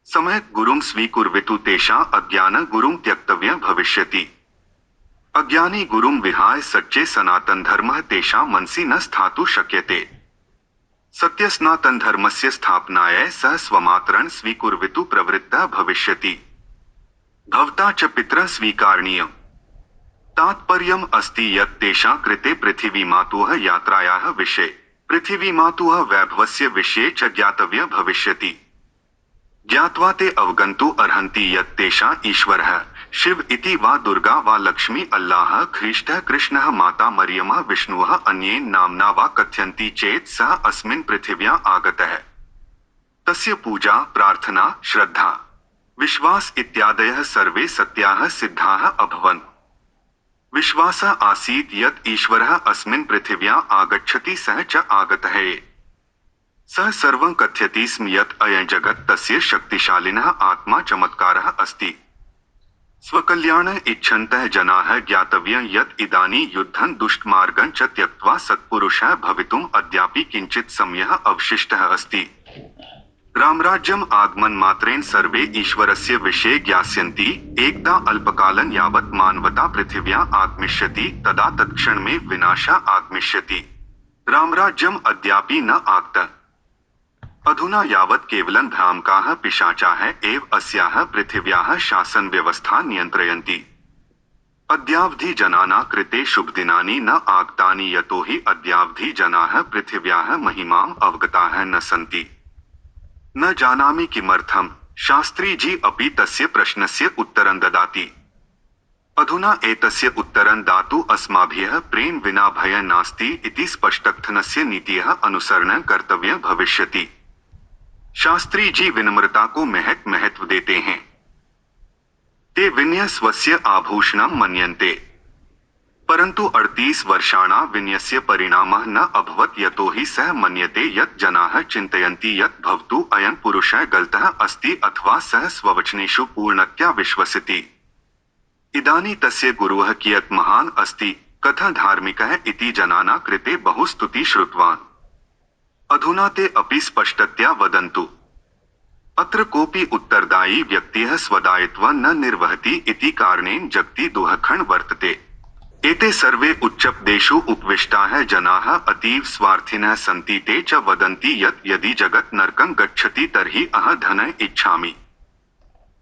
सम्यक् गुरुं स्वीकुर्वितु तेषाम् अज्ञानं गुरुं त्यक्तव्यं भविष्यति। अज्ञानी गुरुं विहाय सच्चे सनातनधर्मः तेषां मनसि न स्थातुं शक्यते। सत्यसनातनधर्मस्य स्थापनायै सः स्वमात्रं स्वीकुर्वितु प्रवृत्तः भविष्यति। भवता च पितरः स्वीकारणीयम्। तात्पर्यम् अस्ति यत् तेषां कृते पृथिवीमातुः यात्रायाः विषये, पृथिवीमातुः वैभवस्य विषये च ज्ञातव्यं भविष्यति। ज्ञात्वा ते अवगन्तुं अर्हन्ति यत् तेषां ईश्वरः शिव इति वा दुर्गा वा लक्ष्मी, अल्लाहः, ख्रीष्टः, कृष्णः, माता मरियमः, विष्णुः अन्येन नाम्ना वा कथयन्ति चेत् सः अस्मिन् पृथिव्याम् आगतः। तस्य पूजा, प्रार्थना, श्रद्धा, विश्वास इत्यादयः सर्वे सत्याः सिद्धाः अभवन्। विश्वासः आसीत् यत् ईश्वरः अस्मिन् पृथिव्याम् आगच्छति, सः च आगतः। सः सर्वं कथयति स्म यत् अयं जगत् तस्य शक्तिशालिनः आत्मा चमत्कारः अस्ति। स्वकल्याणम् इच्छन्तः जनाः ज्ञातव्यं यत् इदानीं युद्धं दुष्टमार्गं च त्यक्त्वा सत्पुरुषः भवितुम् अद्यापि किञ्चित् समयः अवशिष्टः अस्ति। रामराज्यम् आगमन मात्रेण सर्वे ईश्वरस्य विषये ज्ञास्यन्ति। एकदा अल्पकालं यावत् मानवता पृथिव्याम् आगमिष्यति तदा तत्क्षणमेव विनाशः आगमिष्यति। रामराज्यम् अद्यापि न आगतः। अधुना यावत् केवलं भ्रामकाः पिशाचाः एव अस्याः पृथिव्याः शासनव्यवस्था नियन्त्रयन्ति। अद्यावधि जनानां कृते शुभदिनानि न आगतानि यतो हि अद्यावधि जनाः पृथिव्याः महिमाम् अवगताः न सन्ति। न जानामि किमर्थं, शास्त्री जी अपि तस्य प्रश्नस्य उत्तरं ददाति। अधुना एतस्य उत्तरं दातु अस्माभिः प्रेम विना भय नास्ति इति स्पष्टकथनस्य नीतिः अनुसरणं कर्तव्य भविष्यति। शास्त्री जी विनम्रता को महत्व देते हैं। ते विनय स्वस्य आभूषणं मन्यन्ते। परन्तु 38 वर्षाणां विनयस्य परिणामः न अभवत् यतो हि सः मन्यते यत् जनाः चिन्तयन्ति यत् भवतु अयं पुरुषः गलतः अस्ति अथवा सः स्ववचनेषु पूर्णतया विश्वसिति। इदानीं तस्य गुरुः कियत् महान् अस्ति, कथं धार्मिकः इति जनानां कृते बहु स्तुति श्रुतवान्। अधुना ते अपि स्पष्टतया वदन्तु। अत्र कोऽपि उत्तरदायी व्यक्तिः स्वदायित्वं न निर्वहति इति कारणेन जगति दुःखं वर्तते। एते सर्वे उच्चपदेषु उपविष्टाः जनाः अतीव स्वार्थिनः सन्ति। ते च वदन्ति यत् यदि जगत् नरकं गच्छति तर्हि अहं धनं इच्छामि।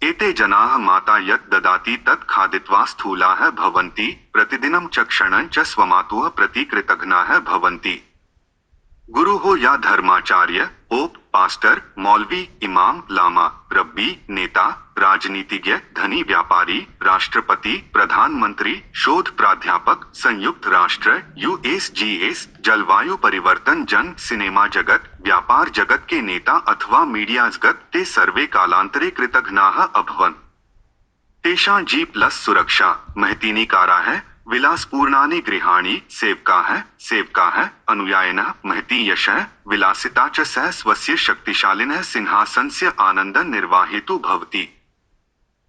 एते जनाः माता यत् ददाति तत् खादित्वा स्थूलाः भवन्ति, प्रतिदिनं च क्षणं च स्वमातुः प्रति कृतघ्नाः भवन्ति। गुरुः या धर्माचार्य, पोप, पास्टर, मौलवी, इमाम, लामा, रब्बी, नेता, राजनीतिज्ञ, धनी व्यापारी, राष्ट्रपति, प्रधानमंत्री, शोध प्राध्यापक, संयुक्त राष्ट्र, यूएसजीएस, जलवायु परिवर्तन जन, सिनेमा जगत, व्यापार जगत के नेता अथवा मीडिया जगत ते सर्वे कालांतरे कृतघ्नाः अभवन्। तेषां जी प्लस सुरक्षा, महतीनिकाराः, विलासपूर्णानि गृहाणि, सेवकाः, अनुयायिनः, महती यशः, विलासिता च सः स्वस्य शक्तिशालिनः सिंहासनस्य आनन्दं निर्वाहयितुं भवति।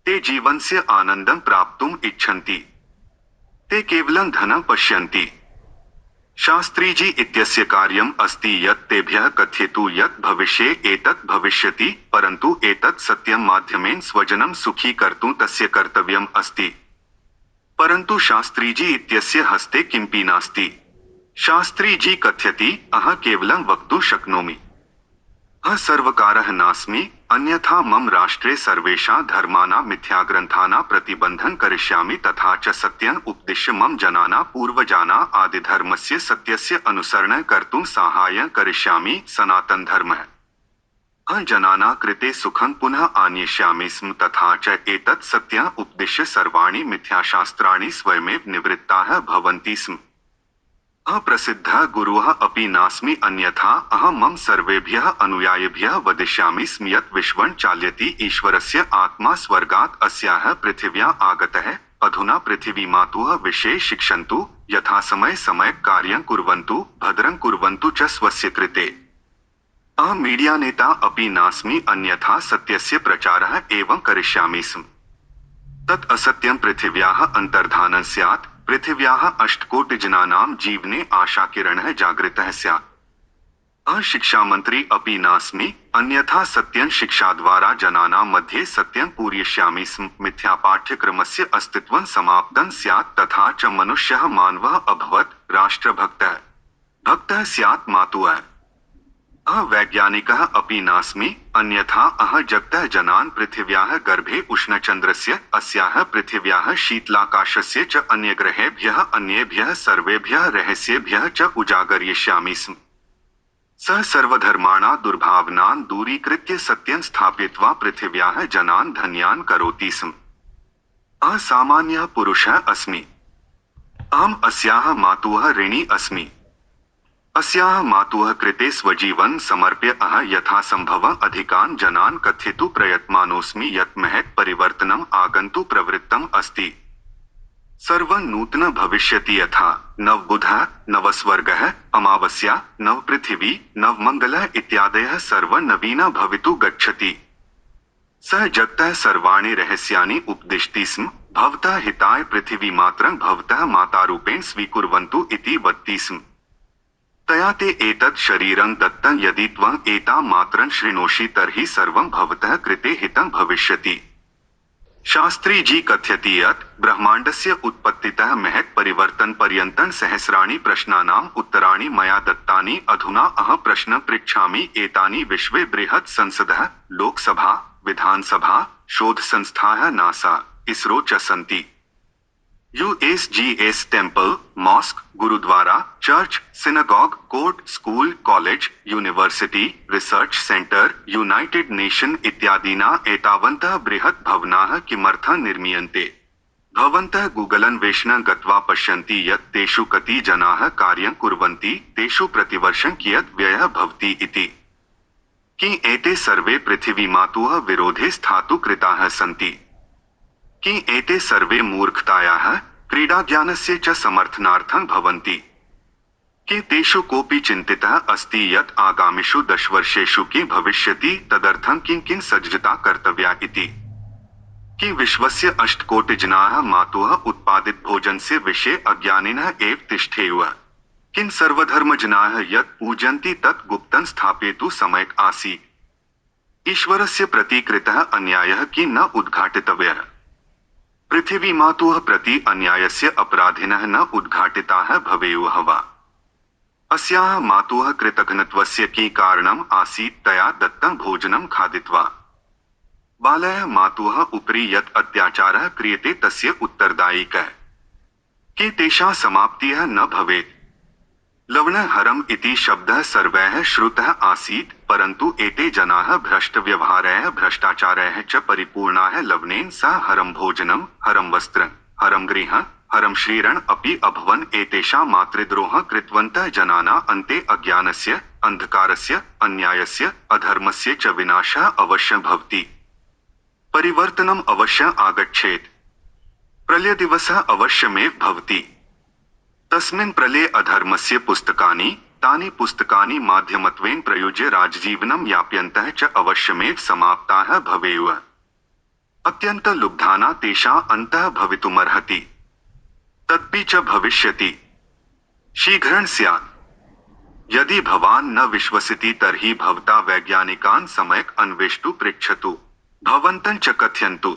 ते जीवनस्य आनन्दं प्राप्तुम् इच्छन्ति। ते केवलं धनं पश्यन्ति। शास्त्री जी इत्यस्य कार्यम् अस्ति यत् तेभ्यः कथयतु यत् भविष्ये एतत् भविष्यति, परन्तु एतत् सत्यं माध्यमेन स्वजनं सुखी कर्तुं तस्य कर्तव्यम् अस्ति। परन्तु शास्त्री जी इत्यस्य हस्ते किमपि नास्ति। शास्त्री जी कथयति, अहं केवलं वक्तुं शक्नोमि। अहं सर्वकारः नास्मि, अन्यथा मम राष्ट्रे सर्वेषां धर्माणां मिथ्याग्रन्थानां प्रतिबन्धनं करिष्यामि तथा च सत्यम् उपदिश्य मम जनानां पूर्वजानां आदिधर्मस्य सत्यस्य अनुसरणं कर्तुं साहाय्यं करिष्यामि। सनातनधर्मः जनानां कृते सुखं पुनः आनयिष्यामि स्म तथा च एतत् सत्यम् उपदिश्य सर्वाणि मिथ्याशास्त्राणि स्वयमेव निवृत्ताः भवन्ति स्म। प्रसिद्धः गुरुः अपि नास्मि, अन्यथा अहं मम सर्वेभ्यः अनुयायिभ्यः वदिष्यामि स्म यत् विश्वं चालयति ईश्वरस्य आत्मा स्वर्गात् अस्याः पृथिव्या आगतः। अधुना पृथिवीमातुः विषये शिक्षन्तु, यथासमये कार्यं कुर्वन्तु, भद्रं कुर्वन्तु च स्वस्य कृते। अहं मीडिया नेता अपि नास्मि, अन्यथा सत्यस्य प्रचारः एवं करिष्यामि स्म। तत् असत्यं पृथिव्याः अन्तर्धानं स्यात्, पृथिव्याः 8 कोटिजनानां जीवने आशाकिरणः जागृतः स्यात्। अहं शिक्षामन्त्री अपि नास्मि, अन्यथा सत्यं शिक्षाद्वारा जनानां मध्ये सत्यं पूरयिष्यामि स्म। मिथ्यापाठ्यक्रमस्य अस्तित्वं समाप्तं स्यात् तथा च मनुष्यः मानवः अभवत्, भक्तः स्यात् मातुः। अहं वैज्ञानिकः अपि नास्मि, अन्यथा अहं जगतः जनान् पृथिव्याः गर्भे उष्णचन्द्रस्य, अस्याः पृथिव्याः शीतलाकाशस्य च अन्यग्रहेभ्यः अन्येभ्यः सर्वेभ्यः रहस्येभ्यः च उजागरयिष्यामि स्म। सः सर्वधर्माणां दुर्भावनान् दूरीकृत्य सत्यं स्थापयित्वा पृथिव्याः जनान् धन्यान् करोति स्म। अहं सामान्यः पुरुषः अस्मि। अहम् अस्याः मातुः ऋणी अस्मि। अस्याः मातुः कृते स्वजीवनं समर्प्य अहं यथासम्भवम् अधिकान् जनान् कथयितुं प्रयत्मानोऽस्मि यत् महत् परिवर्तनम् आगन्तुं प्रवृत्तम् अस्ति। सर्वं नूतनं भविष्यति, यथा नवबुधः, नवस्वर्गः, अमावास्या, नवपृथिवी, नवमङ्गलः इत्यादयः सर्वं नवीनं भवितुं गच्छति। सः जगतः सर्वाणि रहस्यानि उपदिशति स्म। भवतः हिताय पृथिवीमात्रं भवतः मातारूपेण स्वीकुर्वन्तु इति वदति स्म। तया ते एतत् शरीरं दत्तं, यदि त्वं एतां मात्रं शृणोषि तर्हि सर्वं भवतः कृते हितं भविष्यति। शास्त्री जी कथयति यत् ब्रह्माण्डस्य उत्पत्तितः महत् परिवर्तनपर्यन्तं सहस्राणि प्रश्नानाम् उत्तराणि मया दत्तानि। अधुना अहं प्रश्नं पृच्छामि। एतानि विश्वे बृहत् संसदः, लोकसभा, विधानसभा, शोधसंस्थाः, नासा, इसरो च सन्ति। USGS temple, mosque, gurdwara, church, synagogue, court, school, college, university, research centre, United Nation इत्यादीना एतावन्तः बृहत् भवनाः किमर्थं निर्मीयन्ते? भवन्तः गूगलन्वेषणं गत्वा पश्यन्ति यत् तेषु कति जनाः कार्यं कुर्वन्ति, तेषु प्रतिवर्षं कियत् व्ययः भवति इति। कि एते सर्वे पृथिवीमातुः विरोधे स्थातु कृताः सन्ति? कि एते सर्वे मूर्खतायाः, क्रीडाज्ञानस्य च समर्थनार्थं भवन्ति? कि तेषु कोऽपि चिन्तितः अस्ति यत् आगामिषु 10 वर्षेषु किं भविष्यति, तदर्थं किं सज्जता कर्तव्या इति? कि विश्वस्य 8 कोटिजनाः मातुः उत्पादितभोजनस्य विषये अज्ञानिनः एव तिष्ठेयुः? किं सर्वधर्मजनाः यत् पूजन्ति तत् गुप्तं स्थापयितुं सम्यक् आसीत्? ईश्वरस्य प्रति कृतः अन्यायः किं न उद्घाटितव्यः? पृथिवीमातुः प्रति अन्यायस्य अपराधिनः न उद्घाटिताः भवेयुः वा? अस्याः मातुः कृतघ्नत्वस्य किं कारणम् आसीत् तया दत्तं भोजनं खादित्वा? बालः मातुः उपरि यत् अत्याचारः क्रियते तस्य उत्तरदायिकः। कि तेषां समाप्तिः न भवेत्? लवणहरम् इति शब्दः सर्वैः श्रुतः आसीत्, परन्तु एते जनाः भ्रष्टव्यवहारैः भ्रष्टाचारैः च परिपूर्णाः। लवणेन सह हरं भोजनं, हरं वस्त्रं, हरं गृहं, हरं श्रीरण् अपि अभवन्। एतेषां मातृद्रोहं कृतवन्तः जनानां अन्ते अज्ञानस्य, अन्धकारस्य, अन्यायस्य, अधर्मस्य च विनाशः अवश्यं भवति। परिवर्तनम् अवश्यम् आगच्छेत्। प्रलयदिवसः अवश्यमेव भवति। तस्मिन् प्रलये अधर्मस्य पुस्तकानि, तानि पुस्तकानि माध्यमत्वेन प्रयुज्य राजजीवनं यापयन्तः च अवश्यमेव समाप्ताः भवेयुः। अत्यन्तलुब्धाना तेषां अन्तः भवितुमर्हति। तदपि च भविष्यति। शीघ्रं स्यात्। यदि भवान् न विश्वसिति तर्हि भवता वैज्ञानिकान् सम्यक् अन्वेष्टुं पृच्छतु। भवन्तं च कथयन्तु।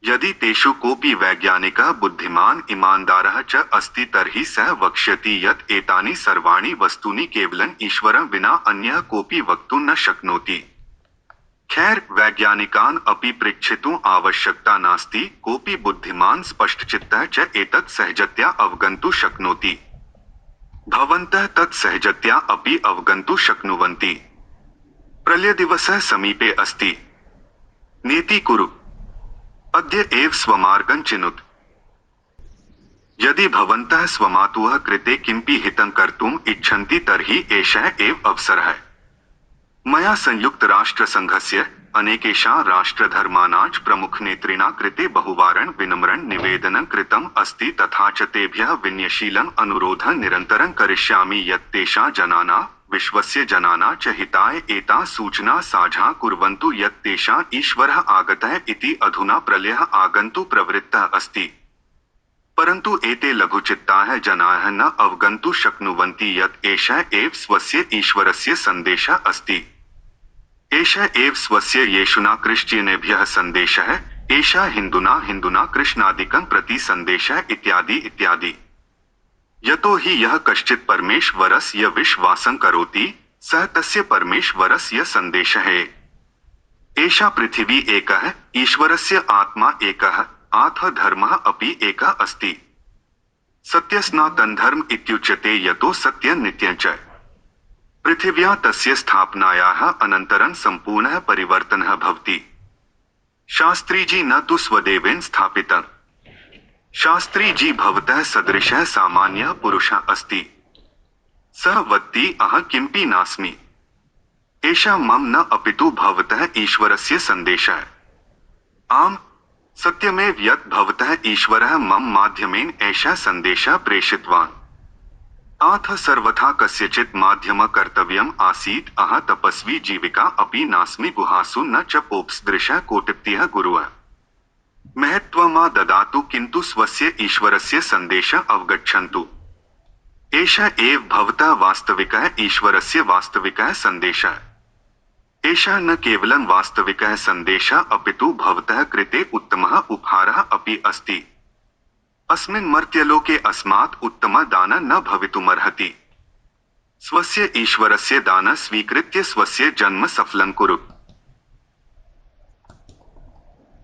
यदि तेषु कोऽपि वैज्ञानिकः बुद्धिमान् ईमानदारः च अस्ति तर्हि सः वक्ष्यति यत् एतानि सर्वाणि वस्तूनि केवलं ईश्वरं विना अन्यः कोऽपि वक्तुं न शक्नोति। खैर, वैज्ञानिकान् अपि पृच्छितुम् आवश्यकता नास्ति। कोऽपि बुद्धिमान् स्पष्टचित्तः च एतत् सहजतया अवगन्तुं शक्नोति। भवन्तः तत् सहजतया अपि अवगन्तुं शक्नुवन्ति। प्रलयदिवसः समीपे अस्ति। नेति कुरु। अद्य एव स्वमार्गं चिनुत। यदि भवन्तः स्वमातुः कृते किमपि हितं कर्तुम् इच्छन्ति तर्हि एषः एव अवसरः। मया संयुक्तराष्ट्रसङ्घस्य अनेकेषां राष्ट्रधर्माणां प्रमुखनेतृणां कृते बहुवारं विनम्रं निवेदनं कृतम् अस्ति, तथा च तेभ्यः विनयशीलम् अनुरोधं निरन्तरं करिष्यामि यत् तेषां जनानां, विश्वस्य जनानां च हिताय एतां सूचनां साझां कुर्वन्तु यत् तेषां ईश्वरः आगतः इति। अधुना प्रलयः आगन्तुं प्रवृत्तः अस्ति, परन्तु एते लघुचित्ताः जनाः न अवगन्तुं शक्नुवन्ति यत् एषः एव स्वस्य ईश्वरस्य सन्देशः अस्ति। एषः एव स्वस्य येशुना क्रिश्चियनेभ्यः सन्देशः, एषः हिन्दुना कृष्णादिकं प्रति सन्देशः इत्यादि इत्यादि। यतो हि यः कश्चित् परमेश्वरस्य विश्वासं करोति, सः तस्य परमेश्वरस्य सन्देशः। एषा पृथिवी एकः, ईश्वरस्य आत्मा एकः, अथ धर्मः अपि एकः अस्ति। सत्यसनातनधर्म इत्युच्यते यतो सत्यं नित्यं च। पृथिव्याः तस्य स्थापनायाः अनन्तरं सम्पूर्णः परिवर्तनः भवति। शास्त्रीजी न तु स्वदेवेन स्थापितम्। शास्त्रीजी भवतः सदृशः सामान्यः पुरुषः अस्ति। सः वदति अहं किमपि नास्मि। एषः मम न अपितु भवतः ईश्वरस्य सन्देशः। आम्, सत्यमेव यत् भवतः ईश्वरः मम माध्यमेन एषः सन्देशः प्रेषितवान्। अथ सर्वथा कस्यचित् माध्यमः कर्तव्यम् आसीत्। अहं तपस्वी जीविका अपि नास्मि, गुहासु न च पोप्सदृशः कोटिपतिः गुरुः। महत्त्वं मा ददातु, किन्तु स्वस्य ईश्वरस्य सन्देशम् अवगच्छन्तु। एषः एव भवतः वास्तविकः ईश्वरस्य वास्तविकः सन्देशः। एषः न केवलं वास्तविकः सन्देशः अपितु भवतः कृते उत्तमः उपहारः अपि अस्ति। अस्मिन् मर्त्यलोके अस्मात् उत्तमः दानः न भवितुमर्हति। स्वस्य ईश्वरस्य दानं स्वीकृत्य स्वस्य जन्म सफलं कुरु।